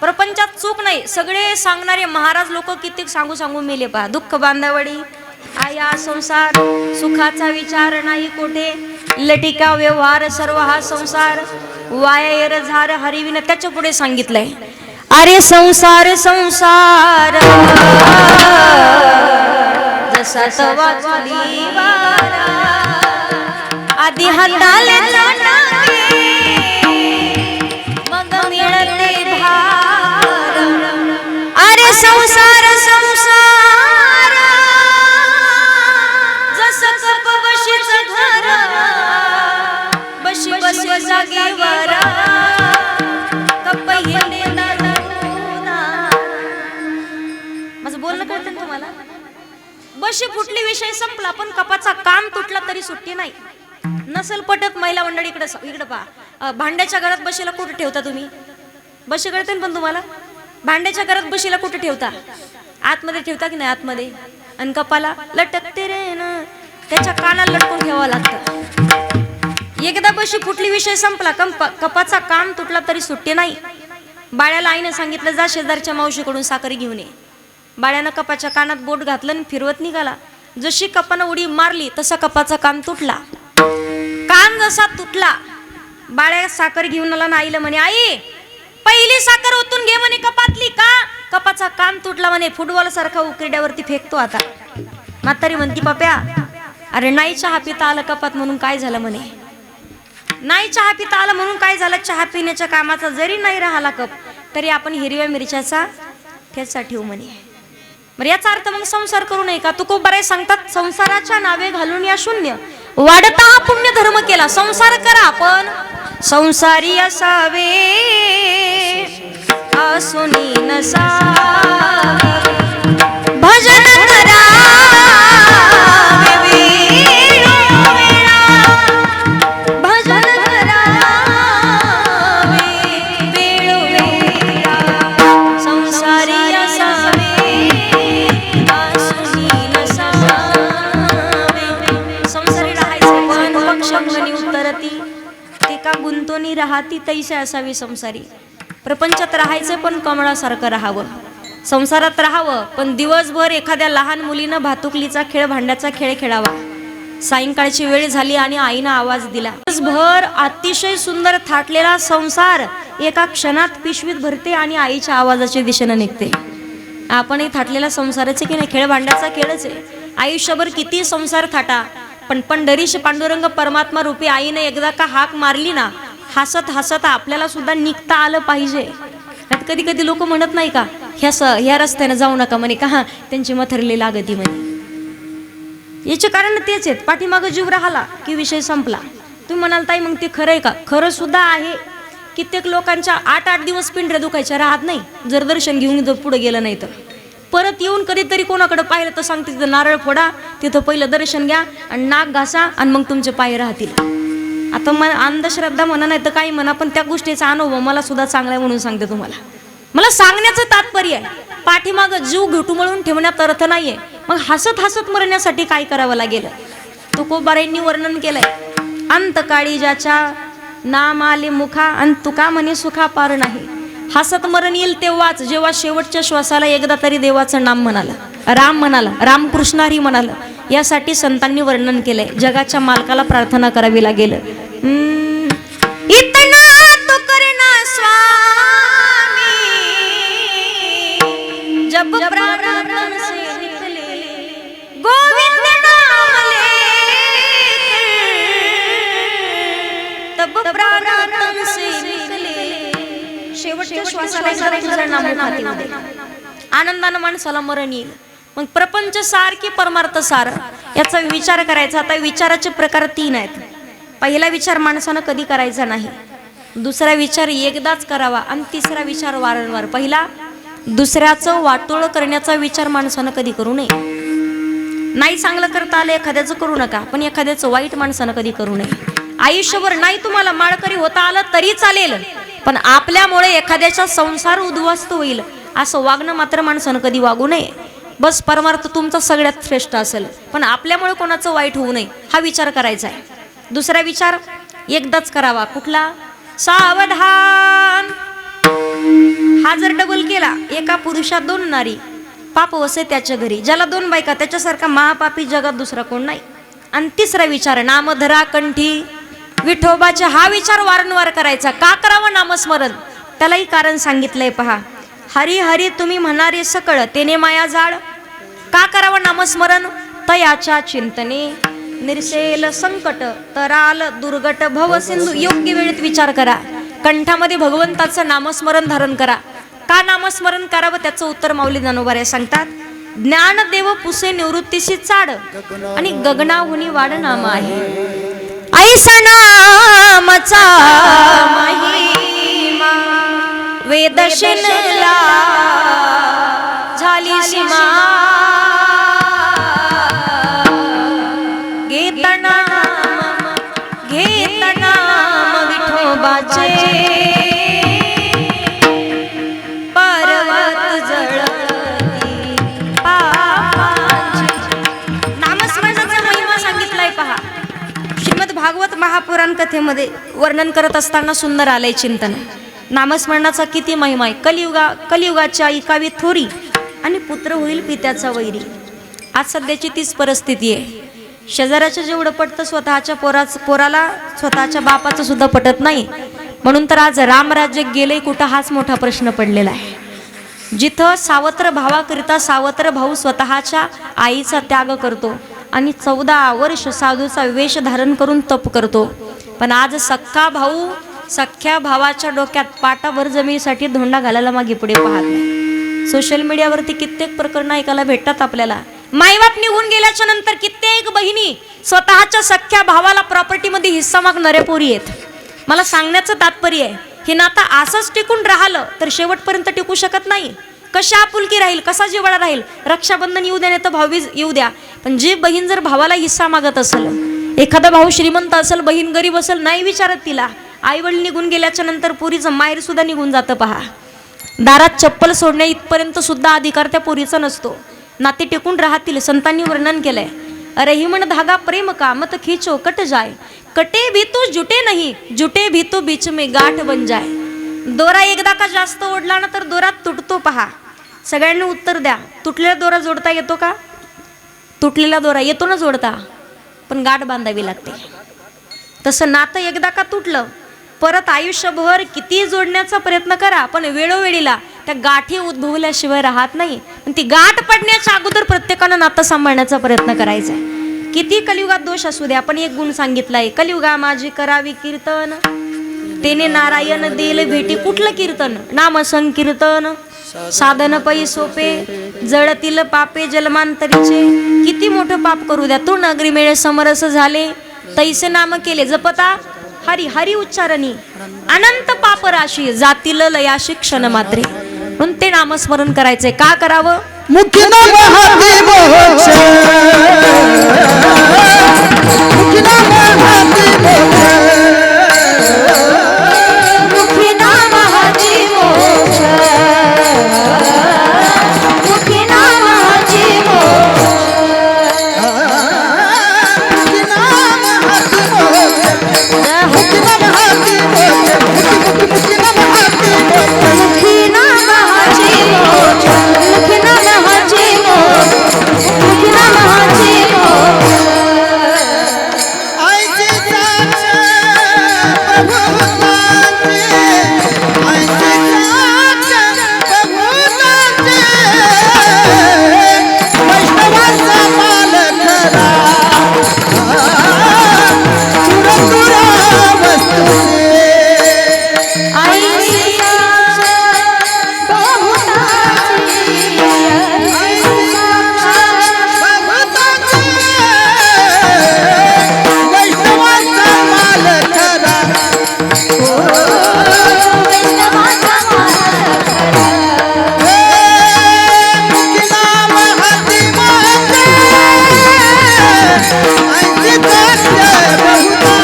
प्रपंचात चूक नाही. सगळे सांगणारे महाराज लोक किती सांगू सांगू मेले. पहा, दुःख बांधावडी आया संसार, सुखाचा विचार नाही कोठे, लटिका व्यवहार सर्व हा संसार, वायर झार हरिविन. त्याच्या पुढे सांगितलंय, अरे संसार संसार जसा तवा चुलीवारा, आधी हाताले मग मिळते भार. अरे संसार संसार जसं कप बशीच घर, बशी बशी जागेवर कप येणे दारूना. माझं बोलणं कळतं तुम्हाला. बशी फुटली विषय संपला, पण कपाचा कान तुटला तरी सुट्टी नाही. नसेल पटत महिला मंडळी इकडे पहा, भांड्याच्या घरात बशीला कुठे ठेवता तुम्ही, बशी कळते पण तुम्हाला. भांड्याच्या घरात बशीला कुठे ठेवता, आतमध्ये ठेवता की नाही आतमध्ये. आणि कपाला लटकते रे ना, त्याच्या कानाला लटकून ठेवावं लागतं. एकदा बशी फुटली विषय संपला, कपाचा कान तुटला तरी सुट्टी नाही. बाळ्याला आईने सांगितलं जा शेजारच्या मावशीकडून साखर घेऊन ये. बाळ्यानं कपाच्या कानात बोट घातलं आणि फिरवत निघाला. जशी कपानं उडी मारली तसा कपाचा कान तुटला. कान जसा तुटला, बाळ्या साखर घेऊन आला. आईला म्हणे, आई पहिली साखर ओतून घे म्हणे कपातली. का, कपाचा कान तुटला म्हणे, फुटबॉल सारखा उकिरड्यावरती फेकतो आता. म्हातारी म्हणती, पप्या अरे नाही चहा पिता आलं कपात म्हणून काय झालं म्हणे. नाही चहा पिता आलं म्हणून काय झालं, चहा पिण्याच्या कामाचा जरी नाही राहिला कप तरी आपण हिरव्या मिरच्याचा ठेचा ठेवू म्हणे. बरं याचा अर्थ मग संसार करू नये का. तुकोबाराय सांगतात, संसाराच्या नावे घालून या शून्य वाढता हा पुण्य धर्म केला. संसार करा पण संसारी असावे, आसुनी नसावे. भजन करावे वेळोवेळा, भजन करावे वेळोवेळा. संसारी असावे, आसुनी नसावे. संसारी राहायचे पण पक्षमनी उत्तरती, ते का गुंतोनी राहती तैसे असावी संसारी. प्रपंचात राहायचं पण कमळासारखं राहावं. संसारात राहावं, पण दिवसभर एखाद्या लहान मुलीनं भातुकलीचा खेळ, भांड्याचा खेळ खेळावा. सायंकाळची वेळ झाली आणि आईनं आवाज दिला. दिवसभर अतिशय सुंदर थाटलेला संसार एका क्षणात पिशवीत भरते आणि आईच्या आवाजाच्या दिशेनं निघते. आपणही थाटलेला संसाराचे की नाही, खेळ भांड्याचा खेळच आहे. आयुष्यभर किती संसार थाटा, पण पंढरीश पांडुरंग परमात्मा रूपी आईने एकदा का हाक मारली ना, हसत हसत आपल्याला सुद्धा निघता आलं पाहिजे. कधी कधी लोक म्हणत नाही का, ह्या रस्त्याने जाऊ नका म्हणे, का हा त्यांची मथरली लागती म्हणे. याचे कारण तेच आहेत, पाठीमागं जीव राहिला की विषय संपला. तुम्ही म्हणाल ताई मग ते खरं आहे का? खरं सुद्धा आहे. कित्येक लोकांच्या 8-8 दिवस पिंढऱ्या दुखायच्या राहत नाही, जर दर्शन घेऊन जर पुढे गेलं नाही तर. परत येऊन कधीतरी कोणाकडे पाहिलं तर सांगते, तिथं नारळ फोडा, तिथं पहिलं दर्शन घ्या आणि नाक घासा आणि मग तुमचे पाय राहतील. आता अंधश्रद्धा म्हणा नाही तर काही म्हणा, पण त्या गोष्टीचा अनुभव मला सुद्धा चांगला आहे म्हणून सांगते तुम्हाला. मला सांगण्याचं तात्पर्य आहे, पाठीमागं जीव घुटुमळून ठेवण्यात अर्थ नाहीये. मग हसत हसत मरण्यासाठी काय करावं लागेल? तुकोबारायांनी वर्णन केलंय. अंतकाळी ज्याच्या नाम आले मुखा आणि तुका म्हणे सुखा पार नाही. हसत मरण येईल तेव्हाच जेव्हा शेवटच्या श्वासाला एकदा तरी देवाचं नाम म्हणाला, राम म्हणाला, रामकृष्ण हरी म्हणाला. यासाठी संतांनी वर्णन केलंय. जगाच्या मालकाला प्रार्थना करावी लागेल. इतना तो करना स्वामी जब प्राण तन से निकले, गोविंद नाम ले तब प्राण तन से निकले. शेवटच्या श्वासाला तुझं नाम खातीमध्ये आनंदानं माणसाला मरण येईल. मग प्रपंच सार की परमार्थ सार, याचा विचार करायचा. आता विचाराचे प्रकार 3 आहेत. पहिला विचार माणसानं कधी करायचा नाही, दुसरा विचार एकदाच करावा आणि तिसरा विचार वारंवार. पहिला, दुसऱ्याचं वाटोळ करण्याचा विचार माणसानं कधी करू नये. नाही चांगलं करता आलं एखाद्याचं करू नका, पण एखाद्याचं वाईट माणसानं कधी करू नये. आयुष्यभर नाही तुम्हाला माळकरी होता आलं तरी चालेल, पण आपल्यामुळे एखाद्याचा संसार उद्ध्वस्त होईल असं वागणं मात्र माणसानं कधी वागू नये. बस परमार्थ तुमचा सगळ्यात श्रेष्ठ असेल, पण आपल्यामुळे कोणाचं वाईट होऊ नये हा विचार करायचा आहे. दुसरा विचार एकदाच करावा. कुठला? सावधान. हा जर डबल केला, एका पुरुषात 2 नारी, पाप वसे त्याच्या घरी. ज्याला 2 बायका त्याच्यासारखा महापापी जगात दुसरा कोण नाही. आणि तिसरा विचार, नामधरा कंठी विठोबाचे. हा विचार वारंवार करायचा. का करावं नामस्मरण? त्यालाही कारण सांगितलंय पहा. हरी हरी तुम्ही म्हणारे सकळ तेने माया जाळ. का करावं नामस्मरण? तयाच्या चिंतने निर्शेल संकट तराल दुर्गट भव सिंधू. योग्य वेळेत विचार करा. कंठामध्ये भगवंताचं नामस्मरण धारण करा. का नामस्मरण करावं त्याचं उत्तर माऊली ज्ञानोबा सांगतात. ज्ञानदेव पुसे निवृत्तीशी चाड आणि गगनाहुनी वाढ नाम आहे. ऐसा नामचा महिमा वेदशिनला झाली सीमा. घेतना विठोबाचे पर्वत जळती पापाचे. नामस्मरणाचा महिमा सांगितलाय पहा. श्रीमद भागवत महापुराण कथेमध्ये वर्णन करत असताना सुंदर आलंय चिंतन. नामस्मरणाचा किती महिमा आहे. कलियुगाच्या ऐकावी थोरी आणि पुत्र होईल पित्याचा वैरी. आज सध्याची तीच परिस्थिती आहे. शेजाऱ्याचं जेवढं पटतं स्वतःच्या पोराला स्वतःच्या बापाचं सुद्धा पटत नाही. म्हणून तर आज रामराज्य गेले कुठं हाच मोठा प्रश्न पडलेला आहे. जिथं सावत्र भावाकरिता सावत्र भाऊ स्वतःच्या आईचा त्याग करतो आणि 14 वर्ष साधूचा वेश धारण करून तप करतो, पण आज सख्खा भाऊ सख्ख्या भावाच्या डोक्यात पाटाभर जमिनीसाठी धोंडा घालायला मागे पुढे पाहत नाही. सोशल मीडियावरती कित्येक प्रकरण ऐकायला भेटतात आपल्याला. मायबाप निघून गेल्याच्या नंतर कित्येक बहिणी स्वतःच्या सख्ख्या भावाला प्रॉपर्टीमध्ये हिस्सा मागणाऱ्या पोरी आहेत. मला सांगण्याचं तात्पर्य आहे, हे नातं असंच टिकून राहिलं तर शेवटपर्यंत टिकू शकत नाही. कशा आपुलकी राहील, कसा जिव्हाळा राहील. रक्षाबंधन येऊ द्या नाही तर भाऊबीज येऊ द्या, पण जी बहीण जर भावाला हिस्सा मागत असेल, एखादा भाऊ श्रीमंत असेल बहीण गरीब असेल, नाही विचारत तिला. आई वडील निघून गेल्याच्या नंतर पोरीचं माहेर सुद्धा निघून जातं पहा. दारात चप्पल सोडण्या इथपर्यंत सुद्धा अधिकार त्या पोरीचा नसतो. नाते टिकून राहतील. संतांनी वर्णन केलंय, रहीमन धागा प्रेम का मत खींचो कट जाए, कटे भी तो जुटे नहीं, जुटे भी तो बीच में गाठ बन जाए. दोरा एकदा का जास्त ओढला ना तर दोरा तुटतो पहा. सगळ्यांनी उत्तर द्या. तुटलेला दोरा जोडता येतो का? तुटलेला दोरा येतो ना जोडता, पण गाठ बांधावी लागते. तसं नातं एकदा का तुटलं, परत आयुष्यभर किती जोडण्याचा प्रयत्न करा, पण वेळोवेळीला त्या गाठी उद्भवल्याशिवाय राहत नाही. पण ती गाठ पडण्याच्या अगोदर प्रत्येकानं नातं सांभाळण्याचा प्रयत्न करायचा. किती कलियुगात दोष असू द्या, आपण एक गुण सांगितलाय, कलियुगा माझी करावी कीर्तन, तेने नारायण देल भेटी. कुठलं कीर्तन? नाम संकीर्तन, साधन पै सोपे, जळतील पापे जन्मांतरीचे. किती मोठं पाप करू द्या, तो नगरी मेळे समरस झाले, तैसे नाम केले जपता हरी हरी उच्चारणी, अनंत पाप राशी जातील लयाशी क्षण मात्रे. म्हणून ते नामस्मरण करायचंय. का करावं? मुखी नाम हाती मोक्ष, मुखी नाम हाती मोक्ष, मुखी नाम हाती मोक्ष, मुखी नाम हाती मोक्ष, मुखी नाम हाती मोक्ष, मुखी नाम हाती मोक्ष, मुखी नाम हाती मोक्ष. मुखी नाम हाती मोक्ष, मुखी नाम हाती मोक्ष, मुखी नाम हाती मोक्ष. ऐसी साक्ष प्रभुतांचे, ऐसी साक्ष प्रभुतांचे, वैष्णवांचा माल खरा, तुरा वस्तूचे. ऐसी साक्ष बहुतांची, ऐसी साक्ष भगवंताचे, वैष्णवांचा माल खरा. वैष्णवाचा माल खरा. मुखी नाम हाती मोक्ष, ऐसी साक्ष बहुतांची,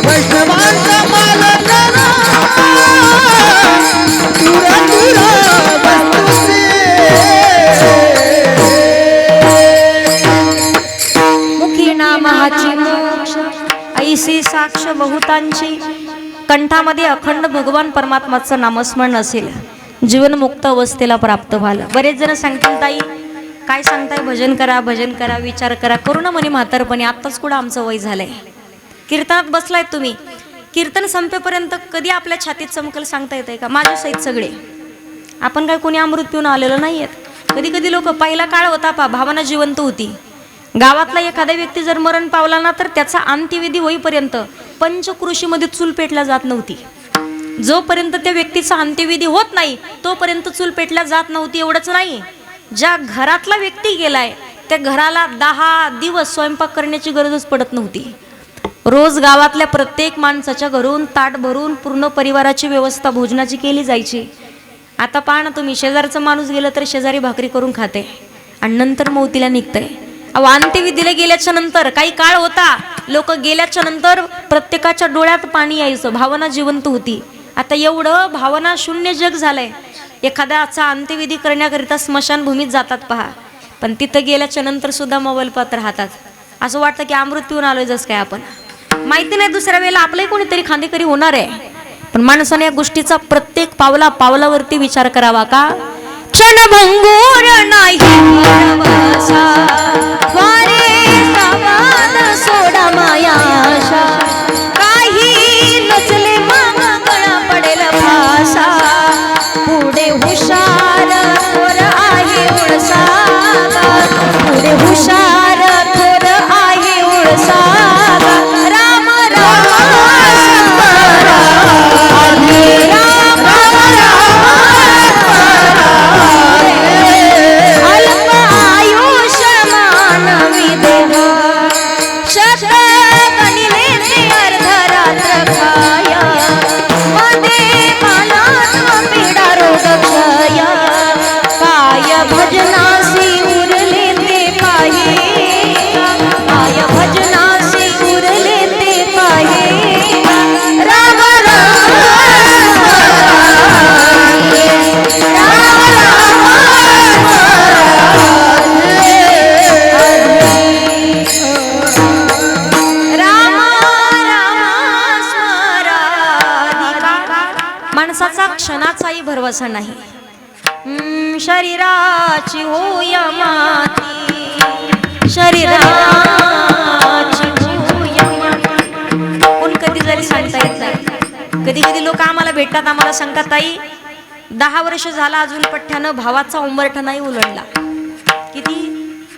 वैष्णवांचा माल खरा, तुरा वस्तूचे. मुखी नामाची मोक्ष, ऐसी साक्ष बहुतांची. कंठामध्ये अखंड भगवान परमात्माचं नामस्मरण असेल, जीवनमुक्त अवस्थेला प्राप्त व्हाल. बरेच जण सांगतील ताई काय सांगताय, भजन करा भजन करा, विचार करा. करू ना म्हणे म्हातारपणी, आत्ताच कुठं आमचं वय झालंय. कीर्तनात बसलाय तुम्ही, कीर्तन संपेपर्यंत कधी आपल्या छातीत चमकल सांगता येतंय का? माझ्या सहित सगळे आपण काय कोणी अमृत पिऊन आलेलं नाहीयेत. कधी कधी लोक, पहिला काळ होता पा, भावना जिवंत होती. गावातला एखादा व्यक्ती जर मरण पावला ना, तर त्याचा अंत्यविधी होईपर्यंत पंचकृषीमध्ये चूल पेटल्या जात नव्हती. जोपर्यंत त्या व्यक्तीचा अंत्यविधी होत नाही तोपर्यंत चूल पेटल्या जात नव्हती. एवढंच नाही, ज्या घरातला व्यक्ती गेलाय त्या घराला 10 दिवस स्वयंपाक करण्याची गरजच पडत नव्हती. रोज गावातल्या प्रत्येक माणसाच्या घरून ताट भरून पूर्ण परिवाराची व्यवस्था भोजनाची केली जायची. आता पहा ना तुम्ही, शेजारचं माणूस गेलं तर शेजारी भाकरी करून खाते आणि नंतर मौतीला निघतंय. अहो, अंत्यविधीला गेल्याच्या नंतर काही काळ होता, लोक गेल्याच्या नंतर प्रत्येकाच्या डोळ्यात पाणी यायचं, भावना जिवंत होती. आता एवढं भावना शून्य जग झालंय. एखाद्याचा अंत्यविधी करण्याकरिता स्मशानभूमीत जातात पहा, पण तिथं गेल्याच्या नंतर सुद्धा मोबाईल पाहत राहतात. असं वाटतं की अमृत पिऊन आलोय जसं काय आपण. माहिती नाही दुसऱ्या वेळेला आपलंही कोणीतरी खांदेकरी होणार आहे. पण माणसाने या गोष्टीचा प्रत्येक पावलावरती विचार करावा का? क्षणभंगूर नाही परवसा, वारे सावाद सोडा मायाशा, काही नचले माग गळा पडेल फासा, पुढे हुशार थोर आहे उळसागा, पुढे हुशार थोर आहे उळसागा. राम राम शंकरा, हरे राम राम अल्प आयुष्य मानवी देह, शत गणिले ते अर्धरात्र खाया, मध्ये मला पीडा रोग क्षय, काय भजनासी उरले ते पाहे, काय भजनासी उरले ते पाहे. राम राम माणसाचा क्षणाचाही भरवसा नाही. शरीराची होय माती, शरीराची होय माती. कोण कधी जरी सांगता येत नाही. कधी कधी लोक आम्हाला भेटतात, आम्हाला सांगतात ताई 10 वर्ष झाला अजून पठ्ठ्यानं भावाचा उंबरठा नाही उलटला. किती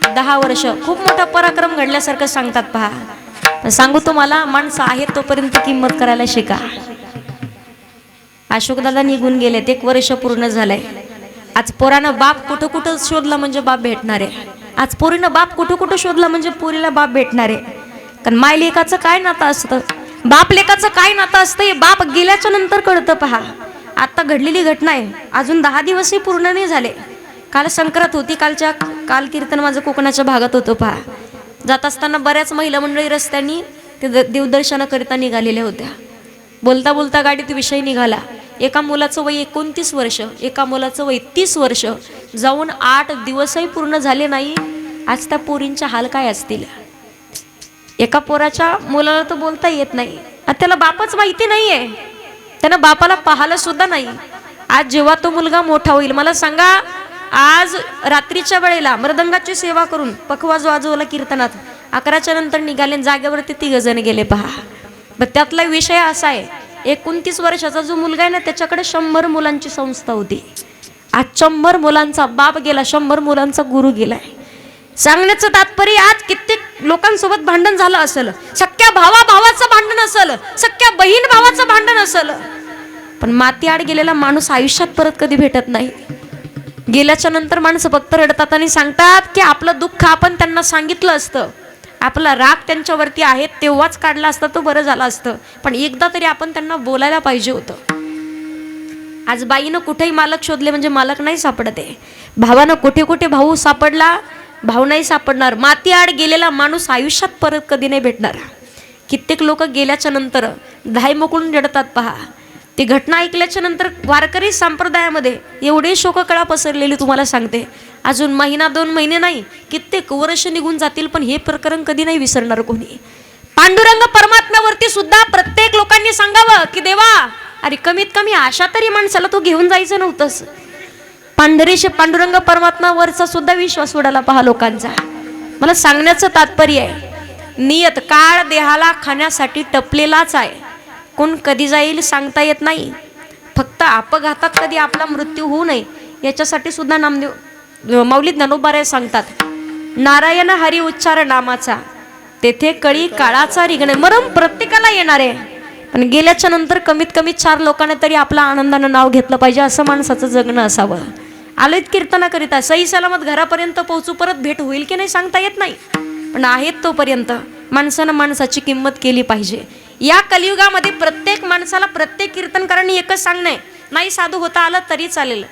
10 वर्ष. खूप मोठा पराक्रम घडल्यासारखं सांगतात पहा. पण सांगू तुम्हाला, माणसं आहेत तोपर्यंत किंमत करायला शिका. अशोकदादा निघून गेलेत, 1 वर्ष पूर्ण झालंय. आज पोरानं बाप कुठं कुठं शोधला म्हणजे बाप भेटणार आहे. आज पोरीनं बाप कुठं कुठं शोधला म्हणजे पोरीला बाप भेटणार आहे. कारण माय लेकाचं काय नातं असतं, बाप लेकाचं काय नातं असतं हे बाप गेल्याच्या नंतर कळतं पहा. आता घडलेली घटना आहे, अजून 10 दिवसही पूर्ण नाही झाले. काल संक्रांत होती, काल कीर्तन माझं कोकणाच्या भागात होतं पहा. जात असताना बऱ्याच महिला मंडळी रस्त्यानी ते देवदर्शनाकरिता निघालेल्या होत्या. बोलता बोलता गाडीत विषय निघाला. एका मुलाचं वय 29 वर्ष, एका मुलाचं वय 30 वर्ष. जाऊन 8 दिवसही पूर्ण झाले नाही. आज त्या पोरींचे हाल काय असतील. एका पोराच्या मुलाला तर बोलता येत नाही, त्याला बापच माहिती नाहीये, त्यानं बापाला पाहिलं सुद्धा नाही. आज जेव्हा तो मुलगा मोठा होईल, मला सांगा, आज रात्रीच्या वेळेला मृदंगाची सेवा करून पखवाज वाजवला कीर्तनात. 11च्या नंतर निघाले, जागेवरती 3 जण गेले पहा. पण त्यातला विषय असा आहे, 29 वर्षाचा जो मुलगा आहे ना, त्याच्याकडे 100 मुलांची संस्था होती. आज 100 मुलांचा बाप गेला, 100 मुलांचा गुरु गेलाय. सांगण्याचं तात्पर्य, आज कित्येक लोकांसोबत भांडण झालं असेल, सख्या भावाचं भांडण असेल, सख्या बहीण भावाचं भांडण असेल, पण माती आड गेलेला माणूस आयुष्यात परत कधी भेटत नाही. गेल्याच्या नंतर माणसं फक्त रडतात आणि सांगतात की आपलं दुःख आपण त्यांना सांगितलं असतं, आपला राग त्यांच्यावरती आहे तेव्हाच काढला असता तो बरं झालं असतं, पण एकदा तरी आपण त्यांना बोलायला पाहिजे होतं. आज बाईनं कुठेही मालक शोधले म्हणजे मालक नाही सापडत आहे. भावानं कुठे कुठे भाऊ सापडला, भाऊ नाही सापडणार. माती आड गेलेला माणूस आयुष्यात परत कधी नाही भेटणार. कित्येक लोक गेल्याच्या नंतर धाय मोकळून रडतात पहा. ती घटना ऐकल्याच्या नंतर वारकरी संप्रदायामध्ये एवढे शोककळा पसरलेली तुम्हाला सांगते. अजून 1-2 महिने नाही, कित्येक वर्ष निघून जातील, पण हे प्रकरण कधी नाही विसरणार कोणी. पांडुरंग परमात्म्यावरती सुद्धा प्रत्येक लोकांनी सांगावं की देवा, अरे कमीत कमी आशा तरी माणसाला तू घेऊन जायचं नव्हतंस. पांढरीशी पांडुरंग परमात्म्यावरचा सुद्धा विश्वास उडाला पहा लोकांचा. मला सांगण्याचं तात्पर्य आहे, नियत काळ देहाला खाण्यासाठी टपलेलाच आहे. कोण कधी जाईल सांगता येत नाही. फक्त अपघातात कधी आपला मृत्यू होऊ नये याच्यासाठी सुद्धा नामदेव माऊली ज्ञानोबाराय सांगतात, नारायण हरी उच्चार नामाचा, तेथे कळी काळाचा रिगणे. मरण प्रत्येकाला येणार आहे, पण गेल्याच्या नंतर कमीत कमी 4 लोकांनी तरी आपला आनंदानं नाव घेतलं पाहिजे, असं माणसाचं जगणं असावं. आलेत कीर्तनाकरिता, सही सलामत घरापर्यंत पोहोचू, परत भेट होईल की नाही सांगता येत नाही, पण आहेत तोपर्यंत माणसानं माणसाची किंमत केली पाहिजे. या कलियुगामध्ये प्रत्येक माणसाला प्रत्येक कीर्तनकारांनी एकच सांगणं, नाही साधू होता आलं तरी चालेल,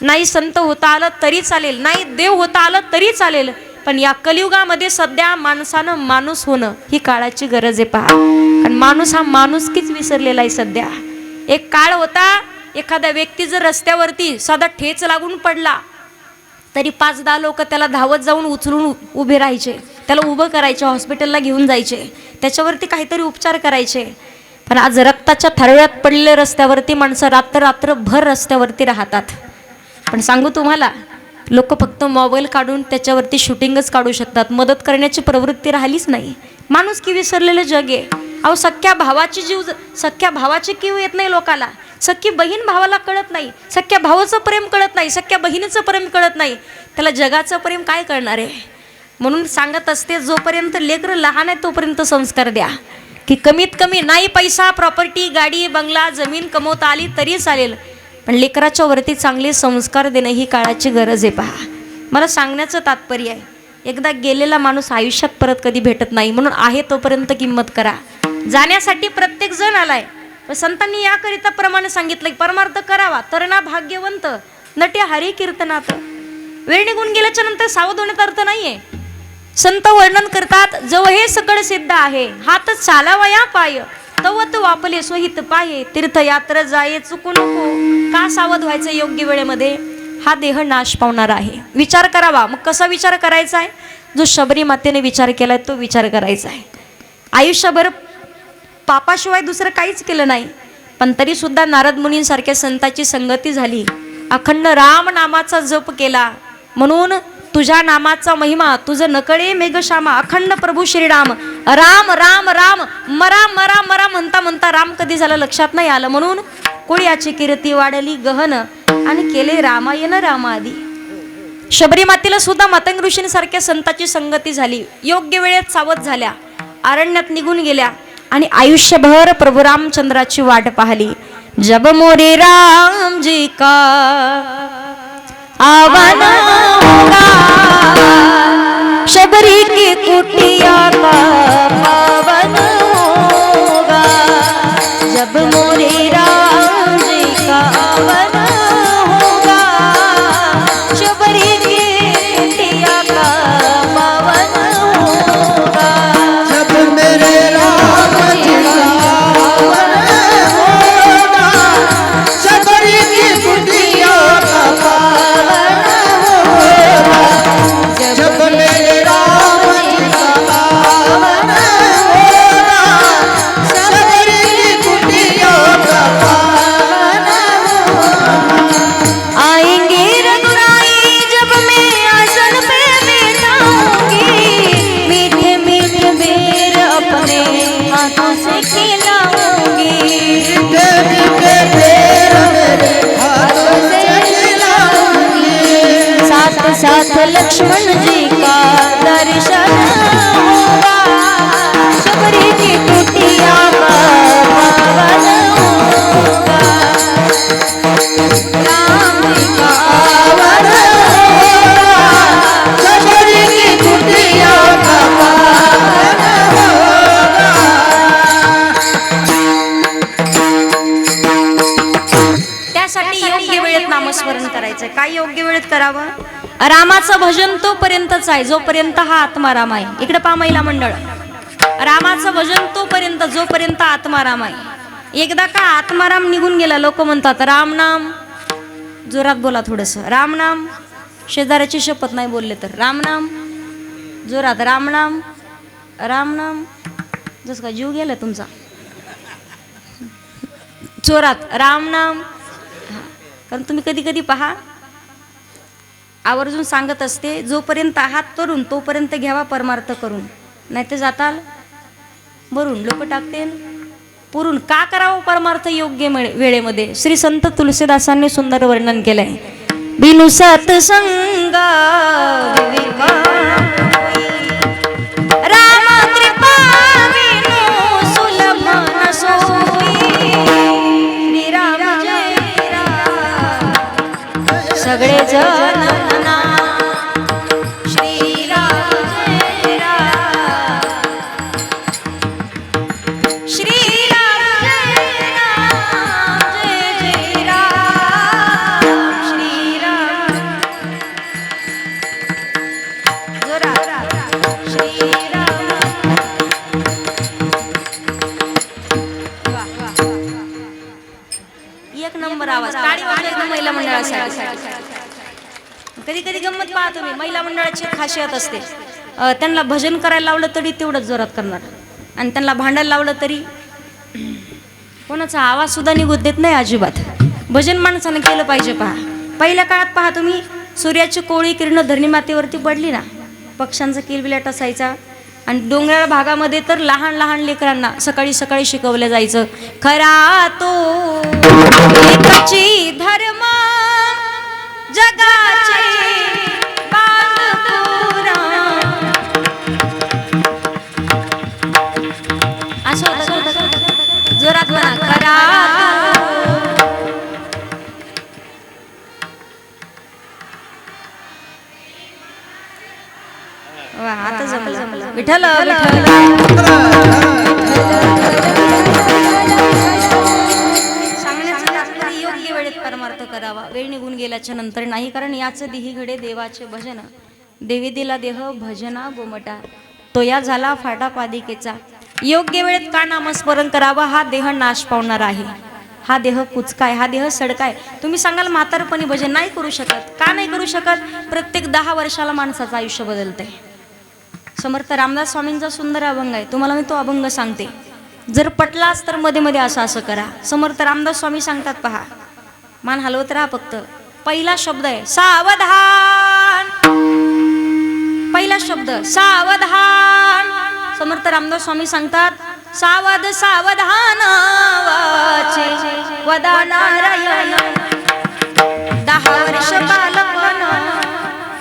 नाही संत होता आलं तरी चालेल, नाही देव होता आलं तरी चालेल, पण या कलियुगामध्ये सध्या माणसानं माणूस होणं ही काळाची गरज आहे पहा. कारण माणूस हा माणुसकीच विसरलेला आहे सध्या. एक काळ होता, एखाद्या व्यक्ती जर रस्त्यावरती साधा ठेच लागून पडला तरी 5-10 लोक त्याला धावत जाऊन उचलून उभे राहायचे, त्याला उभं करायचे, हॉस्पिटलला घेऊन जायचे, त्याच्यावरती काहीतरी उपचार करायचे. पण आज रक्ताच्या थरव्यात पडलेल्या रस्त्यावरती माणसं रात्रभर रस्त्यावरती राहतात. पण सांगू तुम्हाला, लोक फक्त मोबाईल काढून त्याच्यावरती शूटिंगच काढू शकतात, मदत करण्याची प्रवृत्ती राहिलीच नाही. माणूस की विसरलेलं जग आहे. अहो सख्या भावाची कीव येत नाही लोकाला, सख्खी बहीण भावाला कळत नाही, सख्या भावाचं प्रेम कळत नाही, सख्या बहिणीचं प्रेम कळत नाही, त्याला जगाचं प्रेम काय करणार आहे. म्हणून सांगत असते, जोपर्यंत लेकरं लहान आहे तोपर्यंत संस्कार द्या, की कमीत कमी नाही पैसा प्रॉपर्टी गाडी बंगला जमीन कमवता आली तरी चालेल, पण लेकराच्या वरती चांगले संस्कार देणं ही काळाची गरज आहे पहा. मला सांगण्याचं तात्पर्य आहे, एकदा गेलेला माणूस आयुष्यात परत कधी भेटत नाही. म्हणून आहे तोपर्यंत किंमत करा. जाण्यासाठी प्रत्येक जण आलाय, पण संतांनी याकरिता प्रमाणे सांगितलं की परमार्थ करावा तर ना भाग्यवंत नटे हरी कीर्तनात. वेळ निघून गेल्याच्या नंतर सावध होण्याचा अर्थ नाहीये. संत वर्णन करतात, जव हे सकळ सिद्ध आहे, हात चालावया पाय तवत वापले स्वहित पाये, तीर्थयात्रा जाये चुकू नको. का सावध व्हायचं योग्य वेळेमध्ये, हा देह नाश पावणार आहे. विचार करावा. मग कसा विचार करायचा आहे, जो शबरी मातेने विचार केलाय तो विचार करायचा आहे. आयुष्यभर पापाशिवाय दुसरं काहीच केलं नाही, पण तरी सुद्धा नारद मुनींसारख्या संताची संगती झाली, अखंड राम नामाचा जप केला, म्हणून तुझ्या नामाचा महिमा, तुझं नकळे मेघश्यामा, अखंड प्रभू श्रीराम, राम राम राम, मरा मरा मरा म्हणता म्हणता राम कधी झालं लक्षात नाही आलं. म्हणून कोळ्याची कीर्ती वाढली गहन आणि केले रामायण रामादी. शबरी मातेला सुद्धा मतंग ऋषींसारख्या संताची संगती झाली. योग्य वेळेत सावध झाल्या, अरण्यात निघून गेल्या आणि आयुष्यभर प्रभू रामचंद्राची वाट पाहिली. जब मोरे राम जी का आवन होगा, शबरी की कुटिया का पावन होगा. जब मोरे राम जी का आवन होगा, शबरी की कुटिया का पावन होगा. जब मेरे राम जी का आवन होगा, शबरी की कुटिया का पावन होगा. जब मेरे राम जी का आवन होगा, शबरी की कुटिया का पावन होगा. आएंगे रघुराई जब मैं आसन पे बैठाऊंगी, मीठे मीठे बेर अपने हाथों से खिलाऊंगी. मीठे मीठे बेर मेरे हाथों से खिलाऊंगी. साथ साथ लक्ष्मण जी का दर्शन होगा, शबरी की कुटिया का पावन होगा. राम जी का आवन होगा, शबरी की कुटिया का पावन होगा. त्यासाठी योग्य वेळेत नामस्मरण करायचंय. काय योग्य वेळेत करावं? रामाचं भजन तोपर्यंतच आहे जोपर्यंत हा आत्माराम आहे. इकडे पहा महिला मंडळ, रामाचं भजन तोपर्यंत जोपर्यंत आत्माराम आहे. एकदा का आत्माराम निघून गेला, लोक म्हणतात राम नाम, जोरात बोला थोडस, राम नाम. शेजाऱ्याची शपथ नाही बोलले तर राम नाम, जोरात राम नाम, राम नाम. जस का जीव गेला तुमचा, जोरात राम नाम. कारण तुम्ही कधी कधी पहा, आवर्जून सांगत असते, जोपर्यंत आहात तरुण तोपर्यंत घ्यावा परमार्थ करून, नाही तर जाताल भरून लोक टाकतील पुरून. का करावं परमार्थ योग्य वेळेमध्ये? श्री संत तुलसीदासांनी सुंदर वर्णन केलंय. बिनु सत्संगा विवेका राम कृपा बिनु सुलभ न सोई. श्री राम जय राम सगळे जन म्हणा, श्री राम जय राम, श्री राम जय राम, जय जय राम, श्री राम, जोरात, श्री राम. वा, वा. एक नंबर आवाज, टाळी वाजवा एकदम महिला मंडळासाठी. कधी कधी गंमत पाहा तुम्ही, महिला मंडळाची खासियत असते, त्यांना भजन करायला लावलं तरी तेवढंच जोरात करणार, आणि त्यांना भांडायला लावलं तरी कोणाचा आवाज सुद्धा निघून देत नाही अजिबात. भजन माणसानं केलं पाहिजे. पहा पहिल्या काळात पहा तुम्ही, सूर्याची कोवळी किरण धरणी मातेवरती पडली ना, पक्ष्यांचा किलबिलाट असायचा. आणि डोंगराळ भागामध्ये तर लहान लहान लेकरांना सकाळी सकाळी शिकवलं जायचं, खरा तो एकची धर्म जगाचे बांधपुरा. असं होतं, जोरात म्हणा, खरा वा. आता जमलं विठ्ठल योग्य वेळेत परमार्थ करावा. वेळ निघून गेल्याच्या नंतर नाही, कारण याच दिही घडे देवाचे भजन. देवी दिला देह भजना गोमटा, तो या झाला फाटा पादिकेचा. योग्य वेळेत का नामस्मरण करावं? हा देह नाश पावणार आहे, हा देह कुचकाय, हा देह सडकाय. तुम्ही सांगाल म्हातारपणी भजन नाही करू शकत. का नाही करू शकत? प्रत्येक 10 वर्षाला माणसाचं आयुष्य बदलतंय. समर्थ रामदास स्वामींचा सुंदर अभंग आहे, तुम्हाला मी तो अभंग सांगते. जर पटलाच तर मध्ये मध्ये असं करा. समर्थ रामदास स्वामी सांगतात, पहा, मान हलवत राहा फक्त. पहिला शब्द आहे सावधान. सावधान. समर्थ रामदास स्वामी सांगतात, सावध सावधान वाचे वदा नारायण. 10 वर्ष बालपण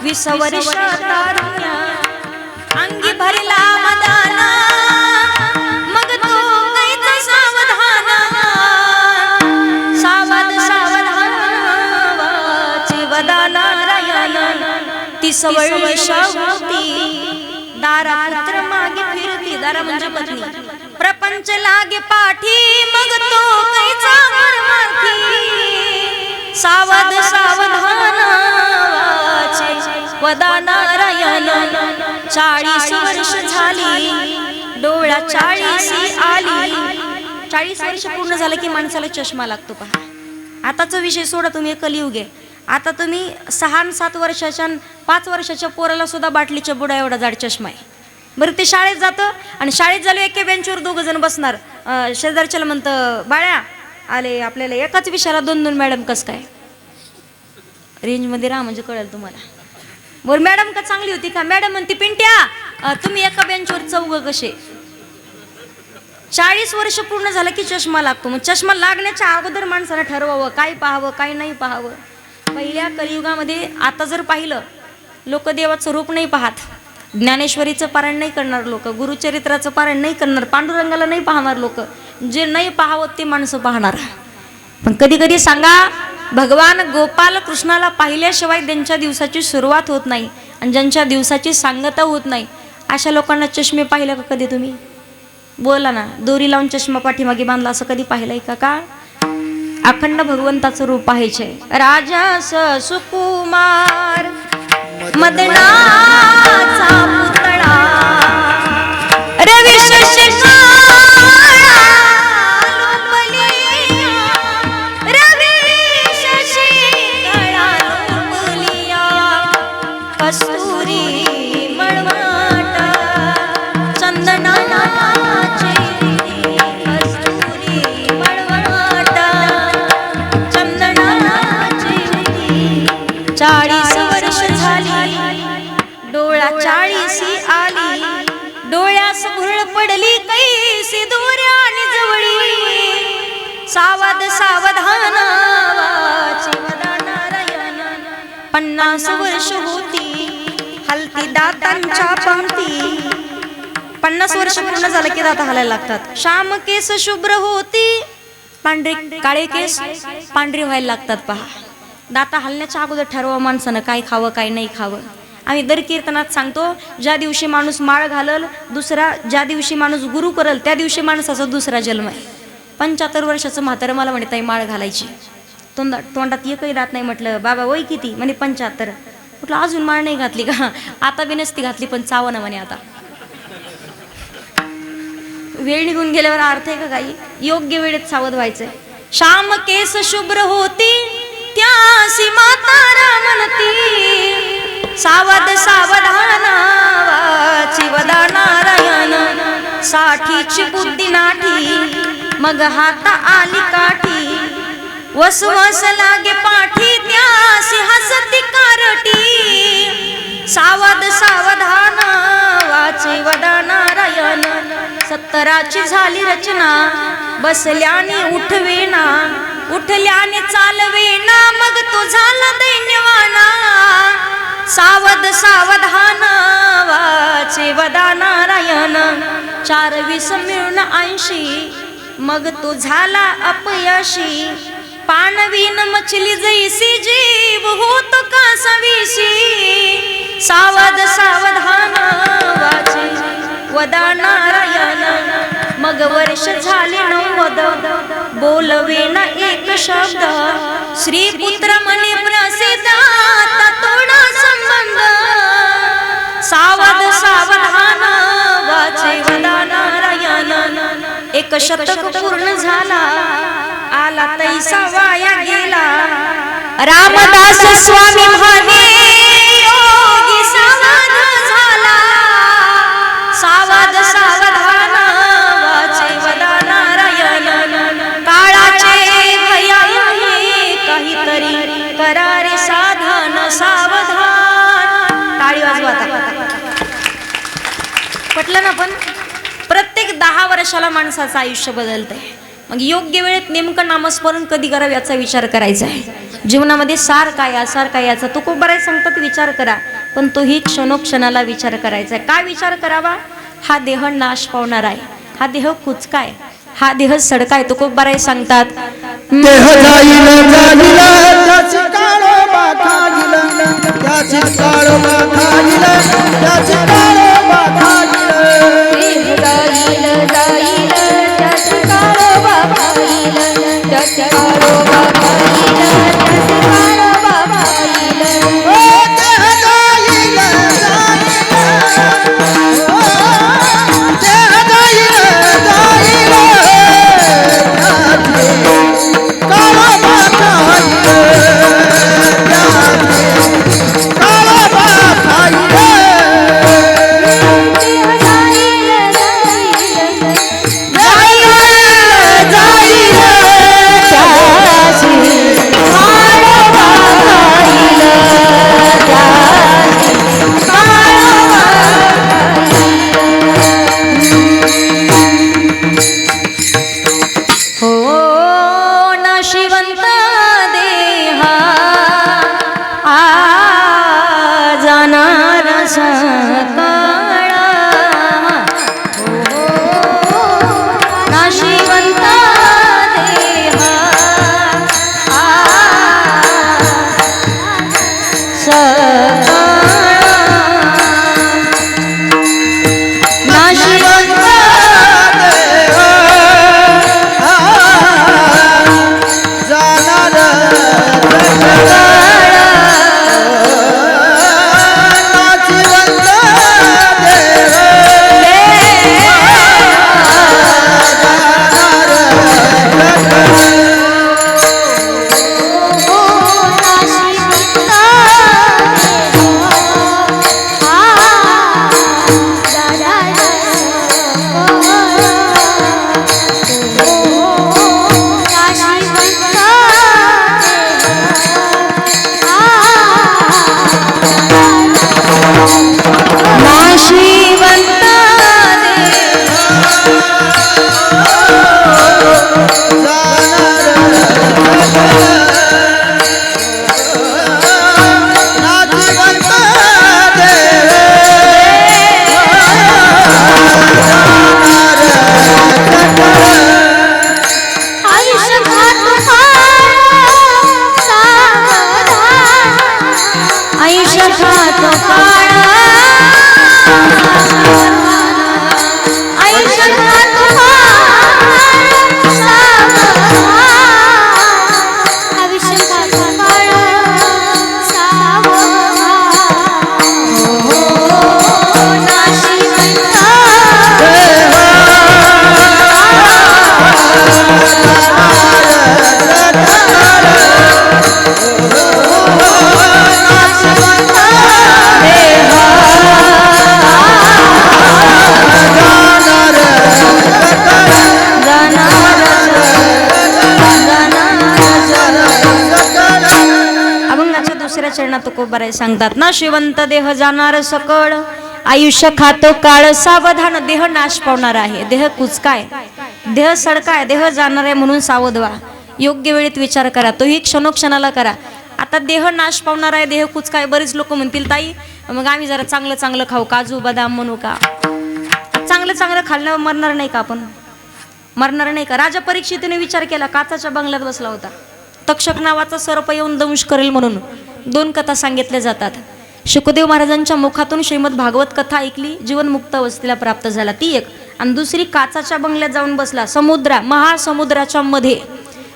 20 वर्ष तारुण्य, अंगी भरला मदान मग तो कैचा सावधान. सावध सावधान वाचे वदा नारायण. 30 वर्ष होती दारा पुत्र मागे फिरती. दारा म्हणजे पत्नी. प्रपंच लागे पाठी मग तो कैचा परमार्थी. सावध सावधान वाचे वदा नारायण. 40 वर्ष झाली डोळा 40 आली. 40 वर्ष पूर्ण झालं की माणसाला चष्मा लागतो पहा. आताचा विषय सोडा, तुम्ही कलियुग आहे. आता तुम्ही 6-7 वर्षाच्या 5 वर्षाच्या पोराला सुद्धा बाटलीच्या बुडा एवढा जाड चष्मा आहे. बरं ते शाळेत जातं आणि शाळेत झालं एके बेंचवर 2 जण बसणार. शेजारच्याला म्हणतं, बाळ्या आले आपल्याला एकाच विषयाला 2-2 मॅडम. कस काय? रेंजमध्ये राहा म्हणजे कळेल तुम्हाला. बरं मॅडम का चांगली होती का? मॅडम म्हणते, पिंट्या तुम्ही एका बेंचवर 4 कसे? 40 वर्ष पूर्ण झालं की चष्मा लागतो. मग चष्मा लागण्याच्या अगोदर माणसानं ठरवावं काय पाहावं काय नाही पाहावं. पहिल्या कलियुगामध्ये आता जर पाहिलं, लोक देवाचं रूप नाही पाहत, ज्ञानेश्वरीचं पारायण नाही करणार लोक, गुरुचरित्राचं पारायण नाही करणार, पांडुरंगाला नाही पाहणार लोक. जे नाही पाहावं ते माणसं पाहणार. पण कधी कधी सांगा, भगवान गोपाल कृष्णाला पाहिल्याशिवाय त्यांच्या दिवसाची सुरुवात होत नाही आणि ज्यांच्या दिवसाची सांगता होत नाही अशा लोकांना चष्मे पाहिले का कधी तुम्ही? बोला ना. दोरी लावून चष्मा पाठीमागे बांधला असं कधी पाहिलंय का? अखंड भगवंताचं रूप पाहायचे. राजास सुकुमार मदनाचा पुतळा रवी शशी काळा लोंबलिया. रवी शशी काळा लोंबलिया. कस्तुरी मळवट चंदनाचे. कस्तुरी मळवट चंदनाचे. 40 वर्ष झाली डोळा 40 आली. डोळ्यास भुरळ पडली कैसी दोऱ्याने जवळी. सावध सावधान वाचे वदा नारायण. 50 वर्ष होती हलती दातांच्या पंक्ती. 50 वर्ष पूर्ण झालं की दात हलायला लागतात. श्याम केस शुभ्र होती, पांढरे काळे केस पांढरे व्हायला लागतात पहा. दाता हलण्याच्या अगोदर ठरवा माणसानं काय खावं काय नाही खावं. आम्ही दर कीर्तनात सांगतो, ज्या दिवशी माणूस माळ घालल दुसरा, ज्या दिवशी माणूस गुरु करल त्या दिवशी माणसाचा दुसरा जन्म आहे. 75 वर्षाचं म्हातारं मला म्हणत आहे माळ घालायची. तोंडात एकही दात नाही. म्हटलं बाबा वय किती? म्हणे 75. म्हटलं अजून माळ नाही घातली का? आता बी नसती घातली पण चावणं म्हणे आता. वेळ निघून गेल्यावर अर्थ आहे का काही? योग्य वेळेत सावध व्हायचंय. श्याम केस शुभ्र होती त्यासी मातारा म्हणती. सावध सावधान वाची वदा नारायण. 60ची बुद्धी नाठी मग हाता आली काठी. वसवस लागे पाठी त्यासी हसती कारटी. सावध सावधान वाचे वदा नारायण. 70ची झाली रचना बसल्याने उठवेना. उठल्याने चालवेना मग तो झाला दैन्यवाना. सावध सावधान वाचे वदा नारायण. 4-20 मिळून 80 मग तो झाला अपयशी. पाणवीन मछली जैसी जीव होतो का सविशी. सावध सावधान वाचे वदा नारायण. मग वर्ष झाले 90 बोलवेना एक शब्द. श्रीपुत्र म्हणे प्रसिद्ध आता तोडा संबंध. सावध सावधान वाचे वदा नारायण. 1 शतक पूर्ण झाला आला तैसा वाया गेला. रामदास स्वामी म्हणे योगी सावध झाला. सावध सावधान वाचे वदा नारायण. काळाचे भया काहीतरी करारे साधन सावधान. टाळी वाजवा आता. ऐकलं ना आपण, प्रत्येक 10 वर्षाला माणसाचं आयुष्य बदलतंय. मग योग्य वेळेत नेमकं नामस्मरण कधी करावं याचा विचार करायचा आहे. जीवनामध्ये सार काय आसार काय याचा तुकोबाराय सांगतात विचार करा, पण तोही क्षणोक्षणाला विचार करायचा आहे. काय विचार करावा? हा देह नाश पावणार आहे, हा देह कुचकाय, हा देह सडकाय. तुकोबाराय सांगतात देह जाईल जाईल त्याची काळोबा खाईल, त्याची काळोबा खाईल, त्याची काळोबा खाईल. देह जाईल जाईल त्याची काळोबा खाईल, त्याची काळोबा खाईल, त्याची काळोबा खाईल. ओ देह जाईल जाईल, ओ देह जाईल जाईल, त्याची काळोबा खाईल, त्याची काळोबा खाईल. देह जाईल जाईल जाईल त्याची काळोबा खाईल, त्याची काळोबा हो नाशिवंत देहा जाणार सकाळ. हो नाशिवंत देहा सकाळ. नाशिवंत चरणात तुकोबाराय सांगतात ना, शिवंत देह जाणार सकळ, आयुष्य खातो काळ सावधान. देह नाश पावणार आहे, देह कुचकाय, देह सडकाय, देह जाणार आहे म्हणून सावध व्हा. योग्य वेळेत विचार करा, तोही क्षणोक्षणाला करा. आता देह नाश पावणार आहे, देह कुचकाय. बरेच लोक म्हणतील ताई मग आम्ही जरा चांगलं चांगलं खाऊ, काजू बदाम म्हणू का? चांगलं चांगलं खाल्ल्यावर मरणार नाही का आपण? मरणार नाही का? राजा परीक्षितीने विचार केला, काचाच्या बंगल्यात बसला होता, तक्षक नावाचा सर्प येऊन दंश करेल म्हणून. 2 कथा सांगितल्या जातात. शुकदेव महाराजांच्या मुखातून श्रीमद भागवत कथा ऐकली, जीवनमुक्त अवस्थेला प्राप्त झाला, ती एक. आणि दुसरी काचाच्या बंगल्यात जाऊन बसला, महासमुद्राच्या मध्ये,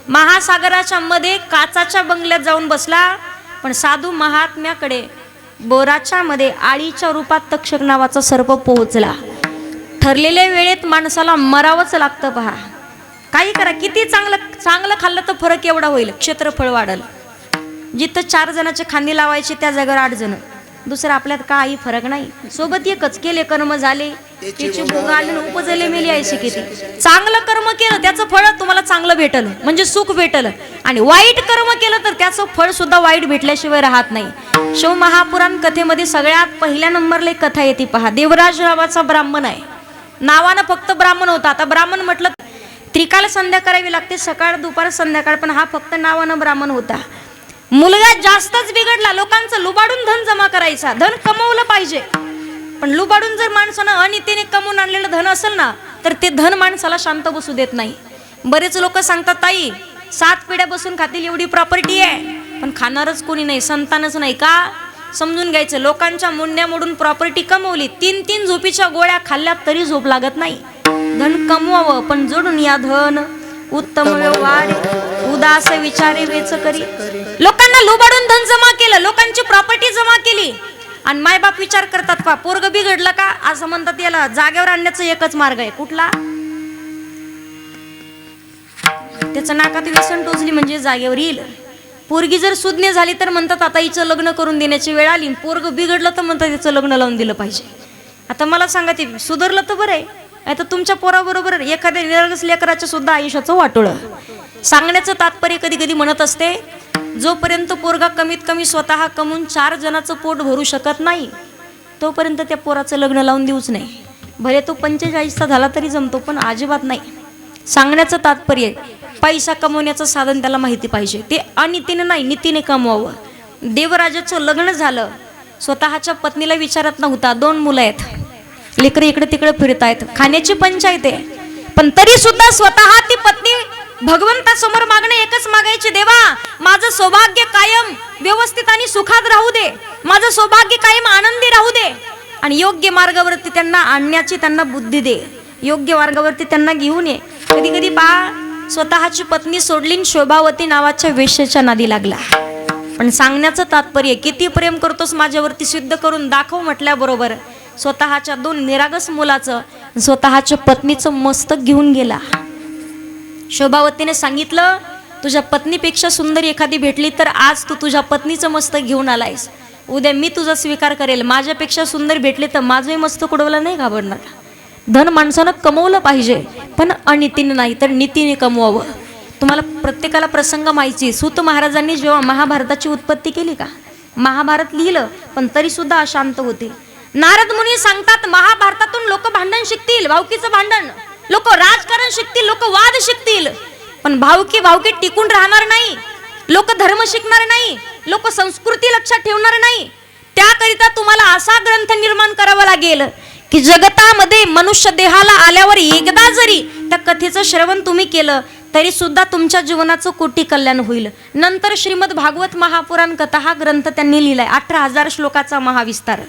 महासागराच्या मध्ये काचाच्या बंगल्यात जाऊन बसला. पण साधू महात्म्याकडे बोराच्या मध्ये आळीच्या रूपात तक्षक नावाचा सर्प पोहोचला. ठरलेल्या वेळेत माणसाला मरावंच लागतं. पहा, काही करा, किती चांगलं खाल्लं तर फरक एवढा होईल, क्षेत्रफळ वाढल. जिथं 4 जणांचे खांदी लावायचे त्या जागेवर 8 जण. दुसरं आपल्यात काही फरक नाही, सोबत एकच. केले कर्म झाले, त्याची भोग आले, उपजले मेली ऐशी किती. चांगलं कर्म केलं त्याचं फळ तुम्हाला चांगलं भेटल, म्हणजे सुख भेटल. आणि वाईट कर्म केलं तर त्याचं फळ सुद्धा वाईट भेटल्याशिवाय राहत नाही. शिव महापुराण कथेमध्ये सगळ्यात पहिल्या नंबरला एक कथा येते. पहा, देवराज नावाचा ब्राह्मण आहे. नावानं फक्त ब्राह्मण होता. आता ब्राह्मण म्हटलं त्रिकाल संध्या करावी लागते, सकाळ दुपार संध्याकाळ, पण हा फक्त नावानं ब्राह्मण होता. मुलगा जास्तच बिघडला, लोकांचं लुबाडून धन जमा करायचा, धन कमवलं पाहिजे. पण लुबाडून जर माणसानं अनितीने कमवून आणलेलं धन असेल ना, तर ते धन माणसाला शांत बसू देत नाही. बरेच लोक सांगतात, ताई 7 पिढ्या बसून खातील एवढी प्रॉपर्टी आहे, पण खाणारच कोणी नाही, संतानच नाही. का? समजून घ्यायचं, लोकांच्या मुंड्या मोडून प्रॉपर्टी कमवली, 3-3 झोपीच्या गोळ्या खाल्ल्या तरी झोप लागत नाही. धन कमवावं, पण जोडून या धन उत्तम व्यवहार उदास विचारे वेच करी. लोकांना लुबाडून धन जमा केलं, लोकांची प्रॉपर्टी जमा केली, आणि मायबाप विचार करतात का पोरग बिघडलं का, असं म्हणतात. याला जागेवर आणण्याचा एकच मार्ग आहे. कुठला? त्याचं नाकात व्यसन टोचली म्हणजे जागेवर येईल. पोरगी जर सुज्ञ झाली तर म्हणतात आता हिचं लग्न करून देण्याची वेळ आली. पोरग बिघडलं तर म्हणतात त्याचं लग्न लावून दिलं पाहिजे. आता मला सांगा, ते सुधारलं तर बरं आहे, आता तुमच्या पोराबरोबर एखाद्या निरागस लेकराच्या सुद्धा आयुष्याचं वाटोळं. सांगण्याचं तात्पर्य कधी कधी म्हणत असते, जोपर्यंत पोरगा कमीत कमी स्वतः कमवून 4 जणांचं पोट भरू शकत नाही, तोपर्यंत त्या पोराचं लग्न लावून देऊच नाही. भले तो 45चा झाला तरी जमतो, पण अजिबात नाही. सांगण्याचं तात्पर्य, पैसा कमवण्याचं साधन त्याला माहिती पाहिजे, ते अनितीने नाही नीतीने कमवावं. देवराजाचं लग्न झालं, स्वतःच्या पत्नीला विचारत नव्हता, 2 मुलं आहेत, लेकरं इकडे तिकडे फिरत आहेत, खाण्याची पंचायत आहे, पण तरी सुद्धा स्वतः ती पत्नी भगवंतासमोर मागणं एकच मागायची, देवा माझं सौभाग्य कायम व्यवस्थित आणि सुखात राहू दे, माझं सौभाग्य कायम आनंदी राहू दे, आणि योग्य मार्गावरती त्यांना आणण्याची त्यांना बुद्धी दे, योग्य मार्गावरती त्यांना घेऊन ये. कधी कधी स्वतःची पत्नी सोडली, शोभावती नावाच्या वेश्येच्या नादी लागला. पण सांगण्याचं तात्पर्य, किती प्रेम करतोस माझ्यावरती सिद्ध करून दाखव म्हटल्याबरोबर स्वतःच्या 2 निरागस मुलाचं, स्वतःच्या पत्नीचं मस्तक घेऊन गेला. शोभावतीने सांगितलं, तुझ्या पत्नीपेक्षा सुंदर एखादी भेटली तर आज तू तुझ्या पत्नीचं मस्तक घेऊन आलायस, उद्या मी तुझा स्वीकार करेल. माझ्यापेक्षा सुंदर भेटले तर माझंही मस्तक उडवलं नाही घाबरणार. धन माणसानं कमवलं पाहिजे, पण अनितीने नाही तर नीतीने कमवावं. तुम्हाला प्रत्येकाला प्रसंग माहिती. सूत महाराजांनी जेव्हा महाभारताची उत्पत्ती केली का, महाभारत लिहिलं, पण तरी सुद्धा अशांत होते. नारद मुनी सांगतात, महाभारतातून लोक भांडण शिकतील, भावकीचं भांडण, लोक राजकारण शिकतील, लोक वाद शिकतील, पण भावकी टिकून राहणार नाही. लोक धर्म शिकणार नाही, लोक संस्कृती लक्षात ठेवणार नाही. त्याकरिता तुम्हाला असा ग्रंथ निर्माण करावा लागेल की जगतामध्ये मनुष्य देहाला आल्यावर एकदा जरी त्या कथेचं श्रवण तुम्ही केलं तरी सुद्धा तुमच्या जीवनाचं कोटी कल्याण होईल. नंतर श्रीमद भागवत महापुराण कथा हा ग्रंथ त्यांनी लिहिलाय, 18,000 श्लोकाचा महाविस्तार.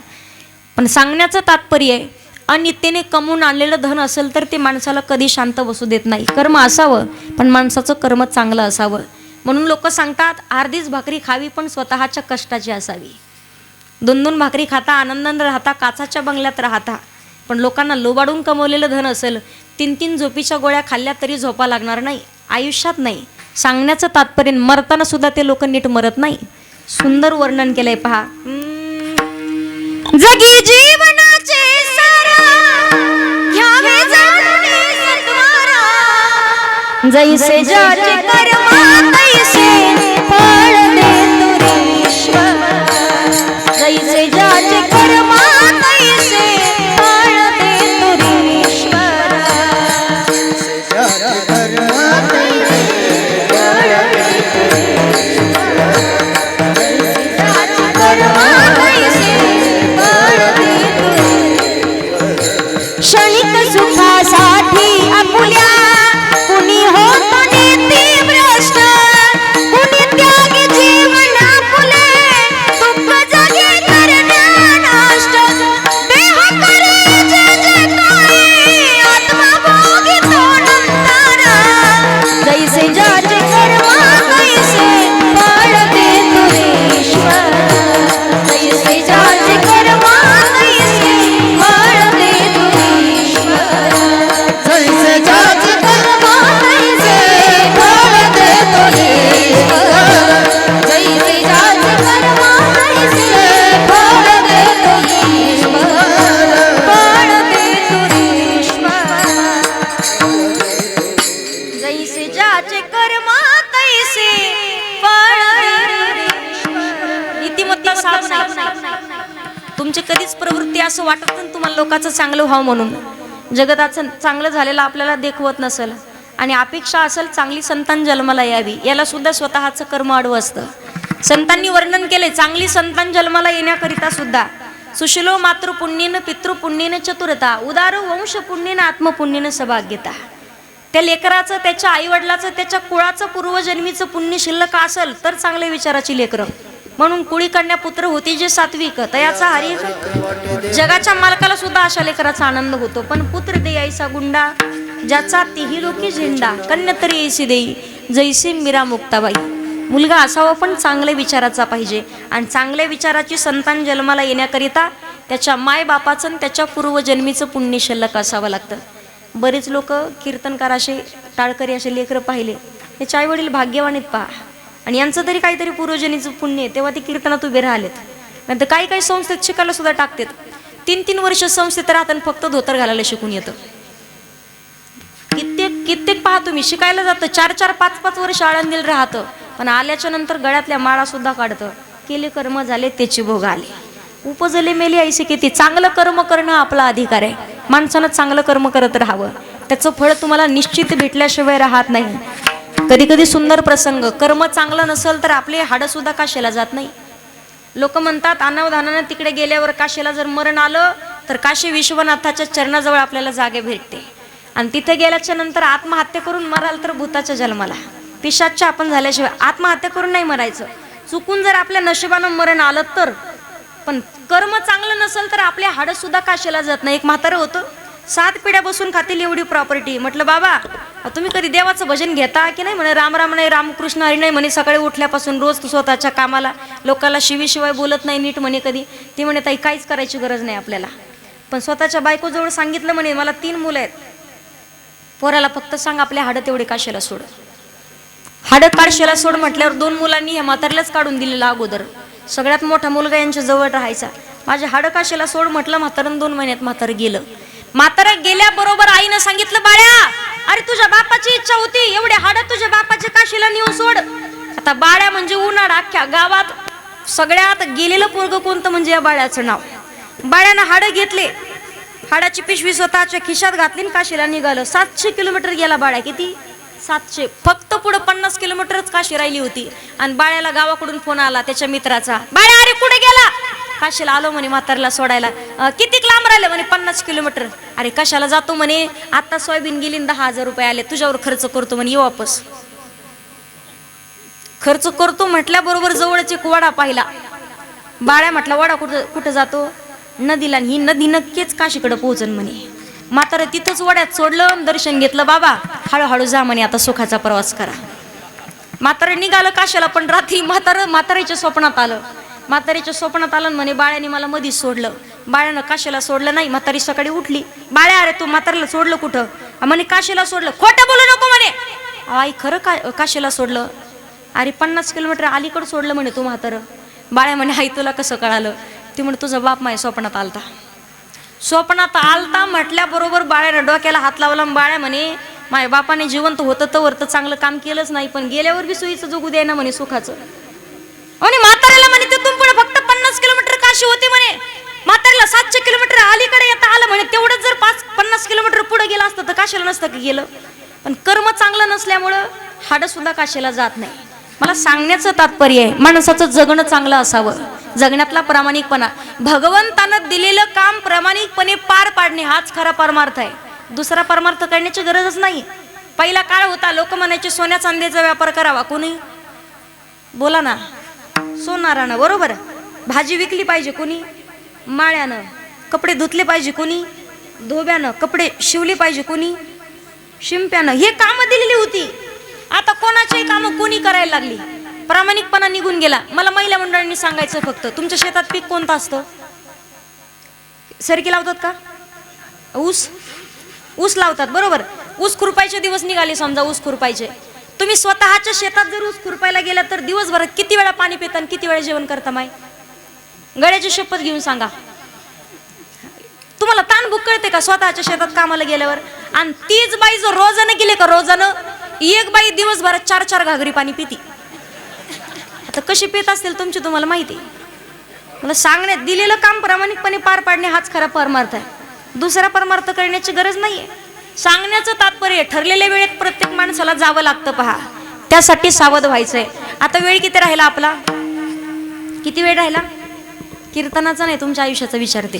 पण सांगण्याचं तात्पर्य आहे, अनित्यने कमवून आणलेलं धन असेल तर ते माणसाला कधी शांत बसू देत नाही. कर्म असावं, पण माणसाचं कर्म चांगलं असावं. म्हणून लोक सांगतात, अर्धीच भाकरी खावी पण स्वतःच्या कष्टाची असावी. 2-2 भाकरी खाता, आनंदाने राहता, काचाच्या बंगल्यात राहता, पण लोकांना लोबाडून कमवलेलं धन असेल, 3-3 झोपीच्या गोळ्या खाल्ल्या तरी झोपा लागणार नाही, आयुष्यात नाही. सांगण्याचं तात्पर्य, मरताना सुद्धा ते लोक नीट मरत नाही. सुंदर वर्णन केलंय पहा. जगी जीवनाचे सारा घ्यावे जाणून सत्वारा, जैसे ज्याचे कर्म तैसे फळ देतो ईश्वर, जैसे ज्याचे कर्म तैसे फळ देतो ईश्वर, क्षणिक सुखासाठी आपुल्या कुणी होत नेती भ्रष्ट, कुणी त्यागी जीवन आपुले दुःख जगे करण्या नष्ट, देह करे जे जे काही आत्मा भोगी तो नंतर, जैसे ज्याचे कर्म तैसे फळ देतो ईश्वर, जैसे ज्याचे कर्म तैसे फळ देतो ईश्वर, जैसे ज्याचे कर्म तैसे फळ देतो ईश्वर, जैसे ज्याचे कर्म तैसे फळ देतो ईश्वर, फळ देतो ईश्वर, जैसे ज्याचे कर्म तैसे फळ देतो ईश्वर. नीतिमत्ता साध नाही. तुमची कधीच प्रवृत्ती असं वाटत नाही तुम्हाला लोकांचं चांगलं व्हावं म्हणून. जगताचं चांगलं झालेलं आपल्याला देखवत नसेल आणि अपेक्षा असेल चांगली संतान जन्माला यावी, याला सुद्धा स्वतःचं कर्म आडवं असतं. संतांनी वर्णन केले चांगली संतान जन्माला येण्याकरिता सुद्धा सुशिलो मातृपुण्येन पितृपुण्येन चतुरता उदार वंश पुण्येन आत्मपुण्येन सभाग्यता. त्या लेकराचं त्याच्या आईवडिलाचं त्याच्या कुळाचं पूर्वजन्मीचं पुण्य शिल्लक असेल तर चांगल्या विचाराची लेकरं. म्हणून कुळी कन्या पुत्र होती जे सात्विक तयाचा हरी. जगाच्या मालकाला सुद्धा अशा लेकराचा आनंद होतो. पण पुत्र दे ऐसा गुंडा ज्याचा तिही लोकी झेंडा कन्या तरी ऐसी देई जैसी मीरा मुक्ताबाई. मुलगा असावा पण चांगल्या विचाराचा पाहिजे आणि चांगल्या विचाराची संतान जन्माला येण्याकरिता त्याच्या मायबापाचं आणि त्याच्या पूर्वजन्मीचं पुण्य शिल्लक असावं लागतं. बरेच लोक कीर्तनकार असे टाळकरी असे लेकरं पाहिले त्याचे आई वडील भाग्यवानीत पहा आणि यांचं तरी काहीतरी पूर्वजन्मीचं पुण्य आहे तेव्हा ते कीर्तनात उभे राहिलेत. नंतर काही काही संस्थेत शिकायला सुद्धा टाकतात. 3-3 वर्ष संस्थेत राहतात फक्त धोतर घालायला शिकून येतं. कित्येक पहा तुम्ही शिकायला जातं 4-4, 5-5 वर्ष आळंदीला राहतं पण आल्याच्या नंतर गळ्यातल्या माळा सुद्धा काढतं. केले कर्म झाले त्याची भोग आले. उपजले मेले ऐसे किती. चांगलं कर्म करणं आपला अधिकार आहे. माणसानं चांगलं कर्म करत राहावं त्याचं फळ तुम्हाला निश्चित भेटल्याशिवाय राहत नाही. कधी कधी सुंदर प्रसंग कर्म चांगलं नसेल तर आपले हाडं सुद्धा काशेला जात नाही. लोक म्हणतात अनावधानानं तिकडे गेल्यावर काशेला जर मरण आलं तर काशी विश्वनाथाच्या चरणाजवळ आपल्याला जागे भेटते आणि तिथे गेल्याच्या नंतर आत्महत्या करून मराल तर भूताच्या जन्माला पिशाच्च्या आपण झाल्याशिवाय आत्महत्या करून नाही मरायचं. चुकून जर आपल्या नशिबानं मरण आलं तर. पण कर्म चांगलं नसेल तर आपल्या हाडं सुद्धा काशेला जात नाही. एक म्हातारं होतं 7 पिढ्या बसून खातील एवढी प्रॉपर्टी. म्हटलं बाबा तुम्ही कधी देवाचं भजन घेता की नाही. म्हणे राम राम नाही रामकृष्ण हरी नाही म्हणे. सकाळी उठल्यापासून रोज स्वतःच्या कामाला लोकांना शिवीशिवाय बोलत नाही नीट म्हणे कधी. ती म्हणे ताई काहीच करायची गरज नाही आपल्याला. पण स्वतःच्या बायकोजवळ सांगितलं म्हणे मला 3 मुलं आहेत. पोराला फक्त सांग आपल्या हाडं तेवढे काशेला सोड. हाडं काशेला सोड म्हटल्यावर 2 मुलांनी ह्या म्हातारल्याच काढून दिलेला अगोदर. सगळ्यात मोठा मुलगा यांच्या जवळ राहायचा. माझ्या हाडं काशेला सोड म्हटलं म्हातारं 2 महिन्यात म्हातारं गेलं. म्हातारं गेल्याबरोबर आईनं सांगितलं बाळ्या अरे तुझ्या बापाची इच्छा होती एवढे हाडं तुझ्या बापाच्या काशीला नेऊन सोड. आता बाळ्या म्हणजे उन्हाळा अख्ख्या गावात सगळ्यात गेलेलं पोरग कोणतं म्हणजे या बाळ्याचं नाव. बाळ्यानं हाडं घेतले. हाडाची पिशवी स्वतःच्या खिशात घातली काशीला निघालं. 700 किलोमीटर गेला बाळ्या. किती 700. फक्त पुढे 50 किलोमीटरच काशी राहिली होती आणि बाळ्याला गावाकडून फोन आला त्याच्या मित्राचा. बाळ्या अरे कुठे गेला. काशीला आलो म्हणे म्हातारला सोडायला. किती लांब राहिले म्हणे 50 किलोमीटर. अरे कशाला जातो म्हणे आता सोयाबीन गेली 10,000 रुपये आले तुझ्यावर खर्च करतो म्हणे ये वापस. खर्च करतो म्हटल्याबरोबर जवळच एक वडा पाहिला. बाळ्या म्हटला वडा कुठं जातो नदीला. ही नदी नक्कीच काशीकडे पोहोचन म्हणे. म्हातारं तिथंच वड्यात सोडलं दर्शन घेतलं. बाबा हळूहळू जा म्हणे आता सुखाचा प्रवास करा. म्हातारं निघालं काशीला पण रात्री म्हातारीच्या स्वप्नात आलं. म्हातारीच्या स्वप्नात आलं म्हणे बाळ्याने मला मधीच सोडलं. बाळ्यानं काशीला सोडलं नाही. म्हातारी सकाळी उठली. बाळ्या अरे तू म्हातारीला सोडलं कुठं म्हणे काशीला सोडलं. खोटं बोलू नको म्हणे. आई खरं काशीला सोडलं. अरे 50 किलोमीटर अलीकडं सोडलं म्हणे तू म्हातारं. बाळ्या म्हणे आई तुला कसं कळालं. ती म्हणे तुझा बाप माझ्या स्वप्नात आलता. स्वप्नात आलता म्हटल्याबरोबर बाळ्यानं डोक्याला हात लावला. बाळ्या म्हणे माझ्या बापाने जिवंत होतं तर चांगलं काम केलंच नाही पण गेल्यावर बी सोयीचं जगू द्याय ना म्हणे सुखाचं. म्हणे म्हाताऱ्याला म्हणे तिथून पुढे फक्त 50 किलोमीटर काशी होती म्हणे. म्हाताऱ्याला 700 किलोमीटर अलीकडे येता आलं म्हणे. तेवढंच जर 50 किलोमीटर पुढे गेलं असतं तर काशीला नसतं की गेलं. पण कर्म चांगलं नसल्यामुळं हाडं सुद्धा काशीला जात नाही. मला सांगण्याचं तात्पर्य आहे माणसाचं जगणं चांगलं असावं. जगण्यातला प्रामाणिकपणा भगवंतानं दिलेलं काम प्रामाणिकपणे पार पाडणे हाच खरा परमार्थ आहे. दुसरा परमार्थ करण्याची गरजच नाही. पहिला काळ होता लोक म्हणायचे सोन्या चांदीचा व्यापार करावा. कोणी बोला ना सोनारानं बरोबर. भाजी विकली पाहिजे कोणी माळ्यानं. कपडे धुतले पाहिजे कोणी धोब्यानं. कपडे शिवले पाहिजे कोणी शिंप्यानं. हे कामं दिलेली होती. आता कोणाचीही कामं कोणी करायला लागली. प्रामाणिकपणा निघून गेला. मला महिला मंडळांनी सांगायचं फक्त तुमच्या शेतात पीक कोणतं असतं. सरकी लावतात का. ऊस लावतात बरोबर. ऊस खुरपायचे दिवस निघाले समजा ऊस खुरपायचे. तुम्ही स्वतःच्या शेतात जर ऊस खुरपायला गेला तर दिवसभरात किती वेळा पाणी पिता आणि किती वेळा जेवण करता माय. गळ्याची शपथ घेऊन सांगा. तुम्हाला ताण भूक कळते का स्वतःच्या शेतात कामाला गेल्यावर. आणि तीच बाई जर रोजानं गेले का रोजानं एक बाई दिवसभरात 4-4 घागरी पाणी पिती. आता कशी पित असतील तुमची तुम्हाला माहिती. मला सांगण्यात दिलेलं काम प्रामाणिकपणे पार पाडणे हाच खरा परमार्थ आहे. दुसरा परमार्थ करण्याची गरज नाहीये. सांगण्याचं तात्पर्य ठरलेल्या वेळेत प्रत्येक माणसाला जावं लागतं पहा, त्यासाठी सावध व्हायचंय. आता वेळ किती राहिला आपला? किती वेळ राहिला? कीर्तनाचा नाही, तुमच्या आयुष्याचा विचारते.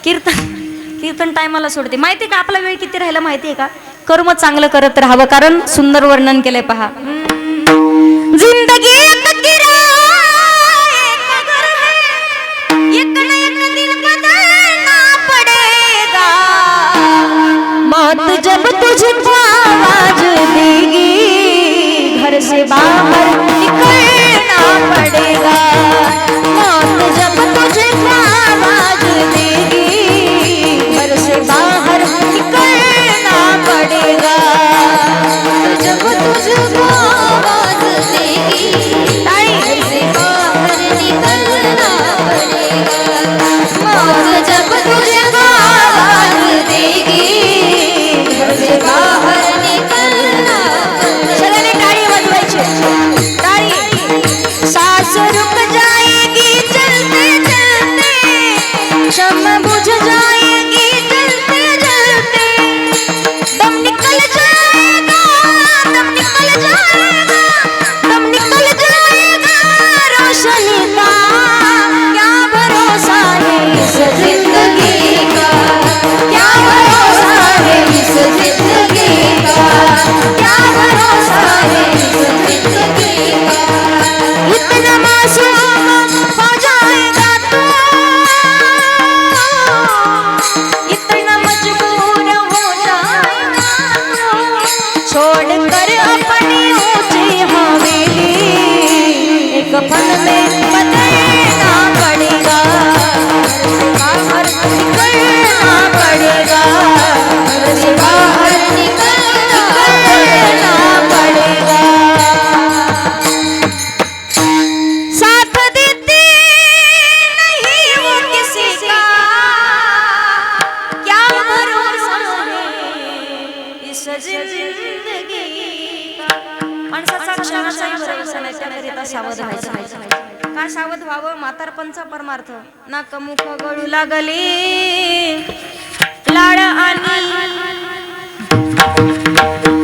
कीर्तन टायमाला सोडते. माहिती का आपला वेळ किती राहिला माहिती आहे का? कर्म चांगलं करत राहावं, कारण सुंदर वर्णन केलंय पहा. जिंदगी एक किराए का घर है, एक न एक दिन बदलना पड़ेगा. मौत जब तुझको आवाज देगी, घर से बाहर निकलना पड़ेगा. मौत जब तुझको आवाज देगी, घर से बाहर निकलना पड़ेगा. जब तुझको आवाज देगी, घर से बाहर निकलना पड़ेगा. मौत जब तुझको आवाज देगी, घर से बाहर निकलना पड़ेगा. सगळ्यांनी टाळी वाजवायची. टाळी. सांस रुक जाएगी चलते चलते, शम्मा बुझ जाएगी जलते जलते. दम निकल जाएगा, दम निकल जाएगा, दम निकल जाएगा रोशनी का. क्या भरोसा है इस जिंदगी का, क्या भरोसा है इस जिंदगी का, क्या भरोसा है इस जिंदगी का. इतना मासूम हो जाएगा तू, इतना मजबूर हो जाएगा, छोड़कर अपनी ऊंची हवेली, एक पल में बदलना पड़ेगा. बाहर निकलना पड़ेगा, घर से बाहर निकलना पड़ेगा. साथ देते नहीं वो किसी का, क्या भरोसा है इस जिंदगी का. माणसाचा क्षणाचाही भरोसा नाही, त्याकरिता सावध व्हायचं. का सावध व्हावं? म्हातारपणचा परमार्थ. नाक मुख गळू लागले लाड आणि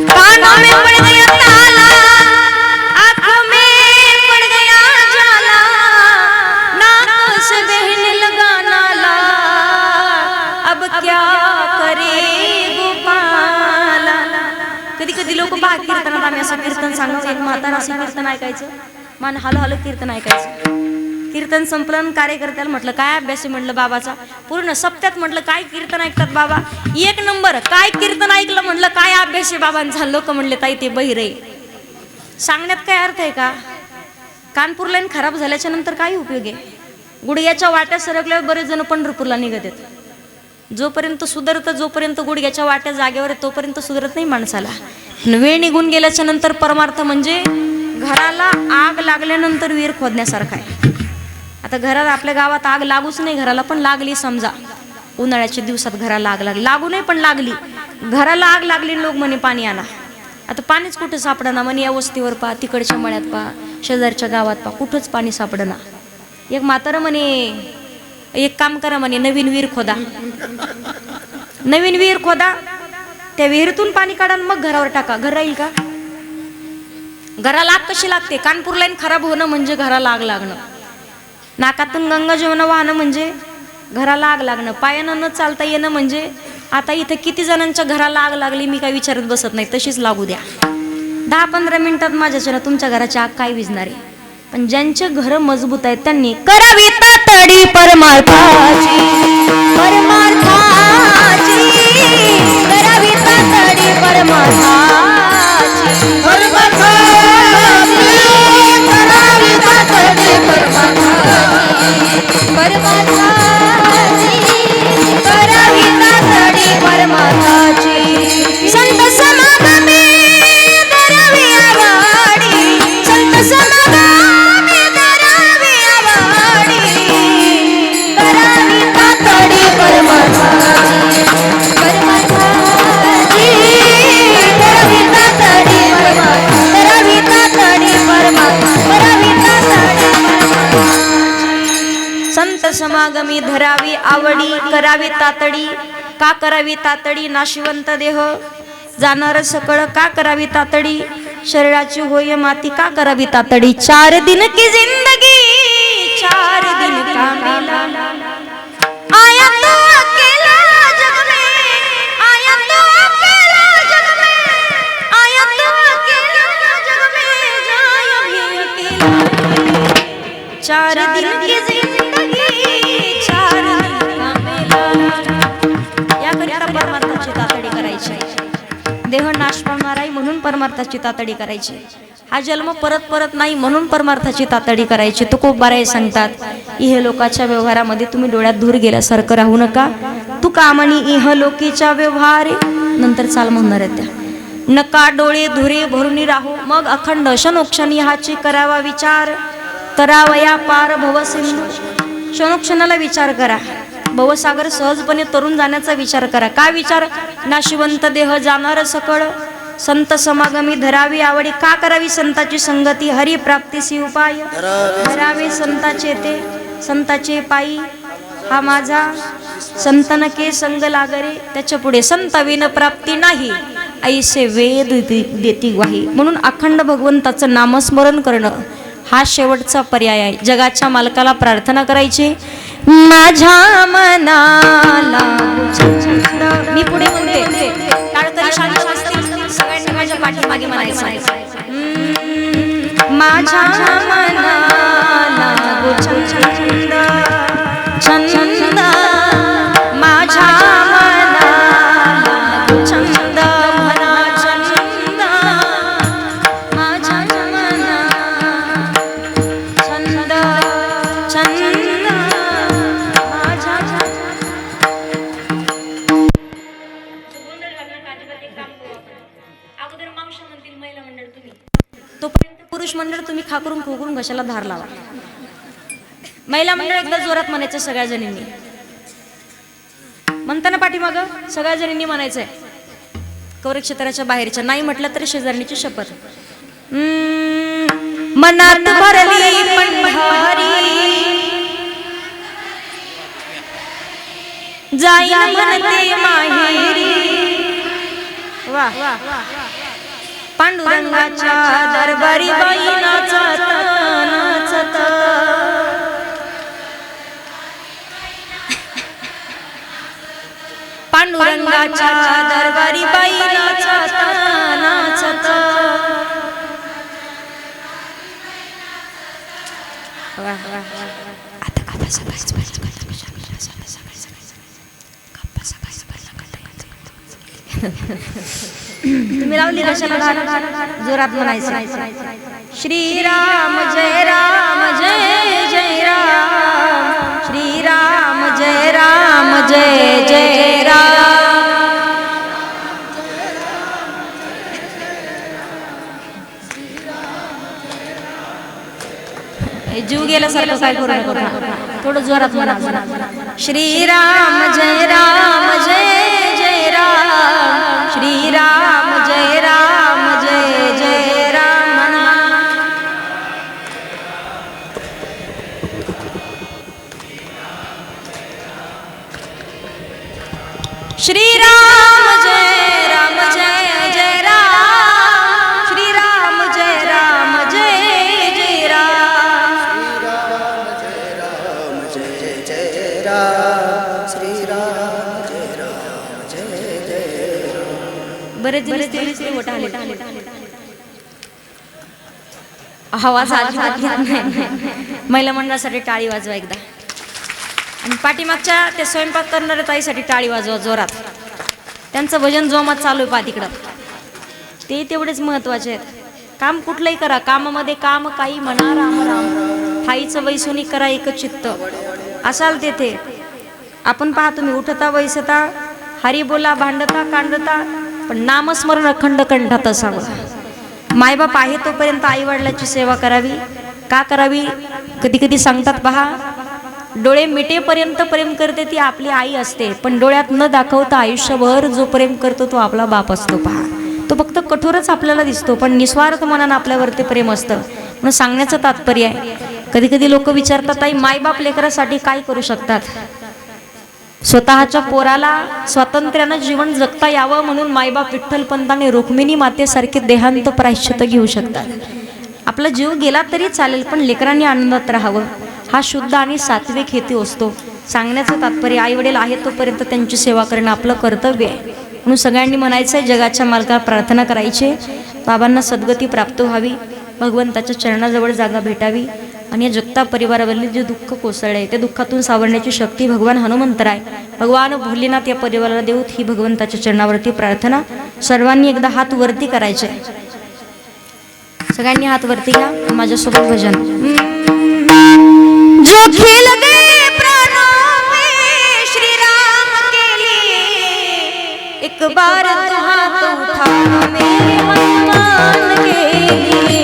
कानों में पड़ गया ताला, आँखों में पड़ गया जाला, नाक से बहने लगा नाला, अब क्या करे गोपाला. कधी कधी लोक पहा कीर्तनात, आम्ही असं कीर्तन सांगायचं, एक म्हातारा असं कीर्तन ऐकायचं, मान हल कीर्तन ऐकायचं. कीर्तन संपलं, कार्यकर्त्याला म्हटलं काय अभ्यास आहे म्हटलं बाबाचा. पूर्ण सप्त्यात म्हटलं काय कीर्तन ऐकतात बाबा, एक नंबर. काय कीर्तन ऐकलं म्हटलं, काय अभ्यास आहे बाबांचा. लोक म्हणले ताई ते बहिरे. सांगण्यात काय अर्थ आहे का? कानपूर लाईन खराब झाल्याच्या नंतर काय उपयोग आहे? गुडघ्याच्या वाट्या सरकल्यावर बरेच जण पंढरपूरला निघत आहेत. जोपर्यंत सुधरतं, जोपर्यंत गुडघ्याच्या वाट्या जागेवर आहे, तोपर्यंत सुधरत नाही माणसाला. वेळ निघून गेल्याच्या नंतर परमार्थ म्हणजे घराला आग लागल्यानंतर विहीर खोदण्यासारखा आहे. आता घरात, आपल्या गावात आग लागूच नाही घराला, पण लागली समजा उन्हाळ्याच्या दिवसात घराला आग लागली, लागू नाही पण लागली, घराला आग लागली, लोक म्हणे पाणी आणा. आता पाणीच कुठं सापडना म्हणे. या वस्तीवर पहा, तिकडच्या मळ्यात पहा, शेजारच्या गावात पहा, कुठंच पाणी सापडना. एक म्हातारं म्हणे एक काम करा म्हणे, नवीन विहीर खोदा, नवीन विहीर खोदा, त्या विहिरीतून पाणी काढा मग घरावर टाका. घर राहील का? घराला आग कशी लागते? कानपूर लाईन खराब होणं म्हणजे घराला आग लागणं. नाकातून गंगा जमुना वाहणं म्हणजे घराला आग लागणं. पायानं न चालता येणं म्हणजे, आता इथं किती जणांच्या घराला आग लागली मी काय विचारत बसत नाही, तशीच लागू द्या. 10-15 मिनिटात माझ्याच्या तुमच्या घराची आग काय विझणार आहे. पण ज्यांचे घर मजबूत आहेत त्यांनी करावी तातडी परमार्थाची, परमार्थाची करावी तातडी परमार्थाची, परमार्थाची करावी तातडी परमार्थाची, परमार्थाची करावी तातडी परमार्थाची. संत समागमे धरावी आघाडी, संत समागमे धरावी आघाडी, करावी तातडी परमार्थाची, परमार्थाची करावी तातडी परमार्थाची, करावी तातडी परमार्थाची, करावी तातडी परमार्थाची. संत समागमी धरावी आवडी, करावी तातडी का करावी तातडी नाशिवंत देह जाणार सकळ का करावी तातडी शरीराची होय माती का करावी तातडी 4 दिन की जिंदगी 4 दिन का मेला आया तो अकेला जग में आया तो अकेला जग में आया तो अकेला जग में जाय भी अकेला 4 दिन की जिंदगी 4 दिन का मेला याकरिता परमार्थाची तातडी करायची देह नाश पावणार आहे म्हणून परमार्थाची तातडी करायची हा जन्म परत परत नाही म्हणून परमार्थाची तातडी करायची तो खूप बराय सांगतात इह लोकाच्या व्यवहारामध्ये तुम्ही डोळ्यात धूर गेल्यासारखं राहू नका तू कामणी इह लोकीच्या व्यवहारे नंतर चाल म्हणणार आहे त्या नका डोळे धुरे भरून राहू मग अखंड क्षणोक्षणी हाची करावा विचार तरावया पार भवसिंधू क्षणोक्षणाला विचार करा भवसागर सहजपणे तरुण जाण्याचा विचार करा काय विचार नाशिवंत देह जाणार सकळ संत समागमी धरावी आवडी का करावी संताची संगती हरी प्राप्तीसी उपाय धरावे संताचे ते संताचे पायी हा माझा संतन के संग लागरे त्याच्या पुढे संत विन प्राप्ती नाही ऐसे वेद देती ग्वाही म्हणून अखंड भगवंताचं नामस्मरण करणं हा शेवटचा पर्याय आहे जगाच्या मालकाला प्रार्थना करायची माझ्या मनाला मी पुढे म्हणते टाळकरी शांत असतील सगळ्यांनी माझ्या पाठीमागे म्हणायचं माझ्या मनाला छंद छंद माझ्या मनाला छंद म्हणा छंद माझ्या मनाला छंद छंद अगोदर मावशी म्हणतील महिला मंडळ तुम्ही तोपर्यंत पुरुष मंडळ तुम्ही खाकरून खोकरून घशाला धार लावा महिला मंडळ एकदा जोरात म्हणायचं सगळ्या जणींनी म्हणताना पाठीमाग सगळ्या जणींनी म्हणायचंय कौर क्षेत्राच्या बाहेरच्या नाही म्हटलं तरी शेजारणीची शपथ मनात भरली पंढरी जाईन म्हणते माहेरी वा पांडुरंगाच्या दरबारी बाई नाचत नाचत पांडुरंगाच्या दरबारी बाई नाचत नाचत आता तुम्ही लावली कशाला जोरात म्हणायचं श्रीराम जय राम जय जय राम श्रीराम जय राम जय जय राम जीव गेल्यासारखं काय करू नका थोडं जोरात म्हणा श्रीराम जय राम जय जय राम श्रीराम जय राम जय जय राम म्हणा श्रीराम जय राम जय जय राम श्रीराम जय राम जय जय राम बरेच दिवस मोठा आले आवाज अजिबात घेत नाही महिला मंडळासाठी टाळी वाजवा एकदा आणि पाठीमागच्या ते स्वयंपाक करणाऱ्या ताईसाठी टाळी वाजवा जोरात त्यांचं भजन जोमात चालू आहे पहा तिकडं ते तेवढेच महत्वाचे आहेत काम कुठलंही करा कामामध्ये काम काही म्हणा राम राम ठाईचं वैसुनी करा एक चित्त असाल तेथे आपण पहा तुम्ही उठता वैसता हरी बोला भांडता कांडता पण नामस्मरण अखंड कंठात असावं मायबाप आहे तोपर्यंत आई वडिलाची सेवा करावी का करावी कधी कधी सांगतात पहा डोळे मिटेपर्यंत प्रेम करते ती आपली आई असते पण डोळ्यात न दाखवता आयुष्यभर जो प्रेम करतो तो आपला बाप असतो पहा तो फक्त कठोरच आपल्याला दिसतो पण निस्वार्थ मनानं आपल्यावरती प्रेम असतं म्हणून सांगण्याचं तात्पर्य आहे कधी कधी लोक विचारतात आई मायबाप लेकरासाठी काय करू शकतात स्वतःच्या पोराला स्वातंत्र्यानं जीवन जगता यावं म्हणून मायबाप विठ्ठलपंत आणि रुक्मिणी मातेसारखे देहांत प्रायश्चित्त घेऊ शकतात. आपला जीव गेला तरी चालेल पण लेकरांनी आनंदात राहावं हा शुद्ध आणि सात्विक हेतू असतो. सांगण्याचं तात्पर्य आई वडील आहेत तोपर्यंत त्यांची सेवा करणं आपलं कर्तव्य आहे. म्हणून सगळ्यांनी म्हणायचं आहे, जगाच्या मालकाला प्रार्थना करायची, बाबांना सद्गती प्राप्त व्हावी, भगवंताच्या चरणाजवळ जागा भेटावी आणि या जगता परिवारावरले जे दुःख कोसळले आहे ते दुःखातून सावरण्याची शक्ती भगवान हनुमंतराय, भगवान भोलेनाथ या परिवाराला देऊत ही भगवंताच्या चरणावरती प्रार्थना. सर्वांनी एकदा हात वरती करायचे, सगळ्यांनी हात वरती घ्या. माझ्यासोबत भजन. जो खेल गए प्राणों में श्री राम के लिए, एक बार तो हाथ उठा मेरे हनुमान के लिए,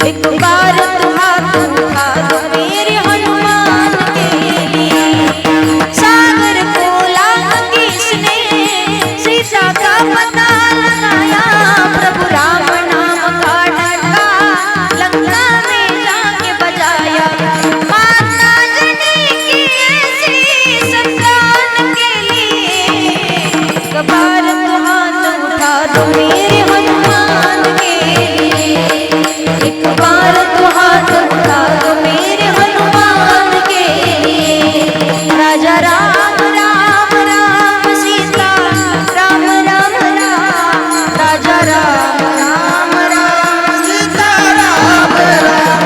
एक बार तो हाथ उठा दो मेरे हनुमान के लिए. सागर को लांघ किसने सीता का पता लगाया, प्रभु राम नाम का डंका लंका में जाके बजाया. माता जननी की ऐसी संतान के लिए, एक बार तो हाथ उठा दो मेरे हनुमान के लिए, एक बार तो हाथ उठा दो मेरे हनुमान के लिए. राजा राम राम राम सीता राम राम राम, राजा राम राम राम सीता राम राम राम,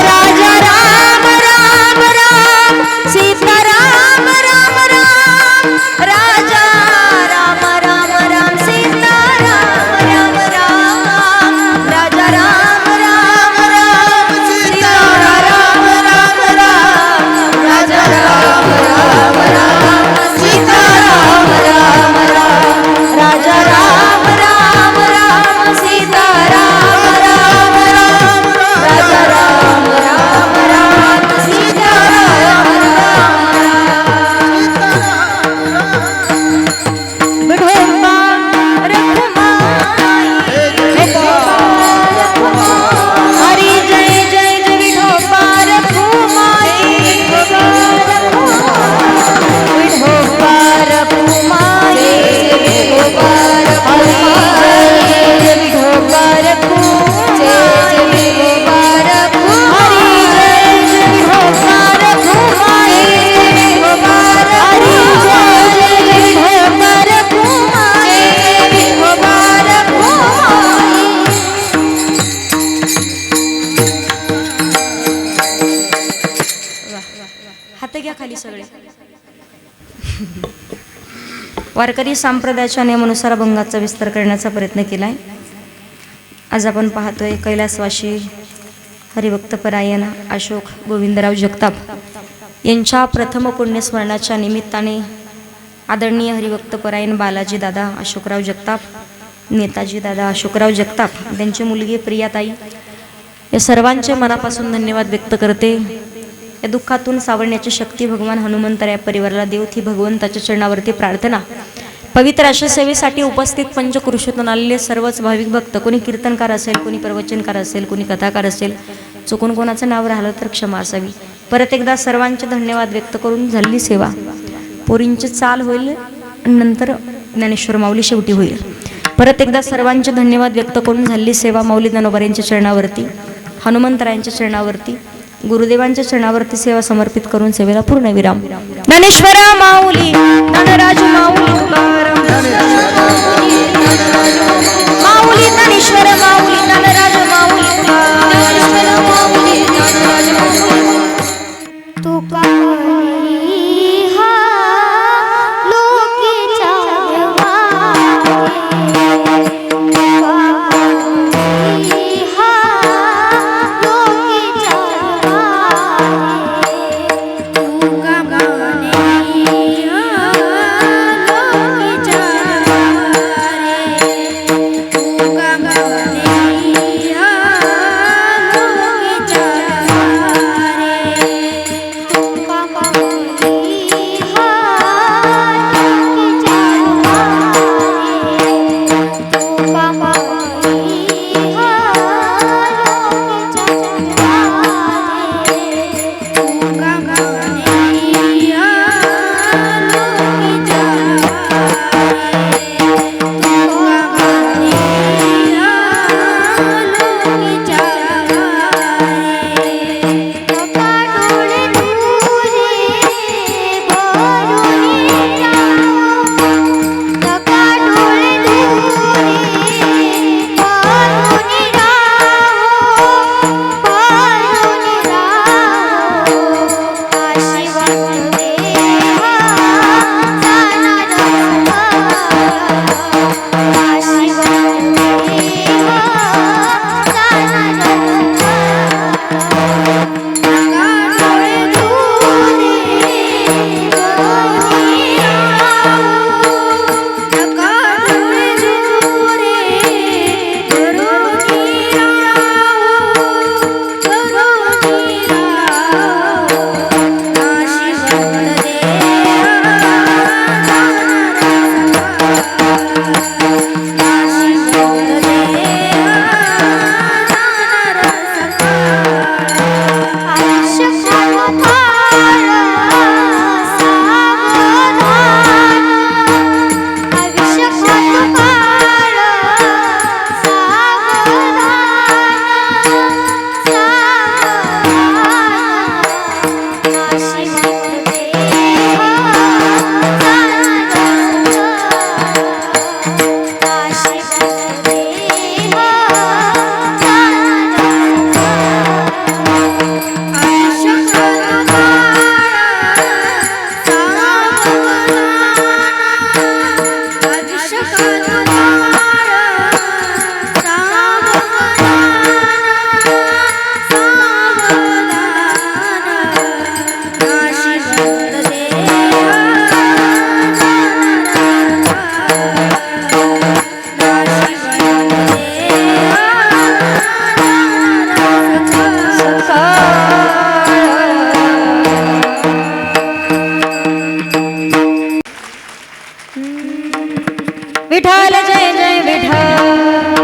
राजा राम राम राम सीता राम राम राम, राजा राम राम राम सीता राम राम राम, राजा राम राम राम सीता राम राम राम, राजा राम राम राम सीता राम राम राम, राजा राम राम राम सीता राम राम राम, राजा राम राम राम सीता राम राम. विठोबा रखुमाई, हरी जय जय जय विठोबा रखुमाई, विठोबा रखुमाई, हरी जय जय विठोबा रखुमाई, हरी जय जय विठोबा रखुमाई, हरी जय जय विठोबा रखुमाई, विठोबा रखुमाई. हात घ्या खाली सगळे. वारकरी संप्रदायाच्या नियमानुसार अभंगाचा विस्तार करण्याचा प्रयत्न केलाय. आज आपण पाहतोय कैलासवासी हरिभक्तपरायण अशोक गोविंदराव जगताप यांच्या प्रथम पुण्यस्मरणाच्या निमित्ताने आदरणीय हरिभक्तपरायण बालाजी दादा अशोकराव जगताप, नेताजी दादा अशोकराव जगताप, त्यांची मुलगी प्रियाताई या सर्वांचे मनापासून धन्यवाद व्यक्त करते. या दुःखातून सावरण्याची शक्ती भगवान हनुमंतर या परिवाराला देऊत ही भगवंताच्या चरणावरती प्रार्थना. पवित्र अशा सेवेसाठी उपस्थित पंचक्रोशीतून आलेले सर्वच भाविक भक्त, कोणी कीर्तनकार असेल, कोणी प्रवचनकार असेल, कोणी कथाकार असेल, चुकून कोणाचं नाव राहिलं तर क्षमा असावी. परत एकदा सर्वांचे धन्यवाद व्यक्त करून झाली सेवा. पोरींची चाल होईल आणि नंतर ज्ञानेश्वर माऊली शेवटी होईल. परत एकदा सर्वांचे धन्यवाद व्यक्त करून झाली सेवा. माऊली ज्ञानोबा यांच्या चरणावरती, हनुमंतरायांच्या चरणावरती, गुरुदेवांच्या चरणावरती सेवा समर्पित करून सेवेला पूर्ण विराम. ज्ञानेश्वर माऊली, ज्ञानराज माऊली, माऊली ज्ञानेश्वर माऊली, ज्ञानराज माऊली, तू पाणी हा लोकीच्या विठ्ठल जय जय विठ्ठल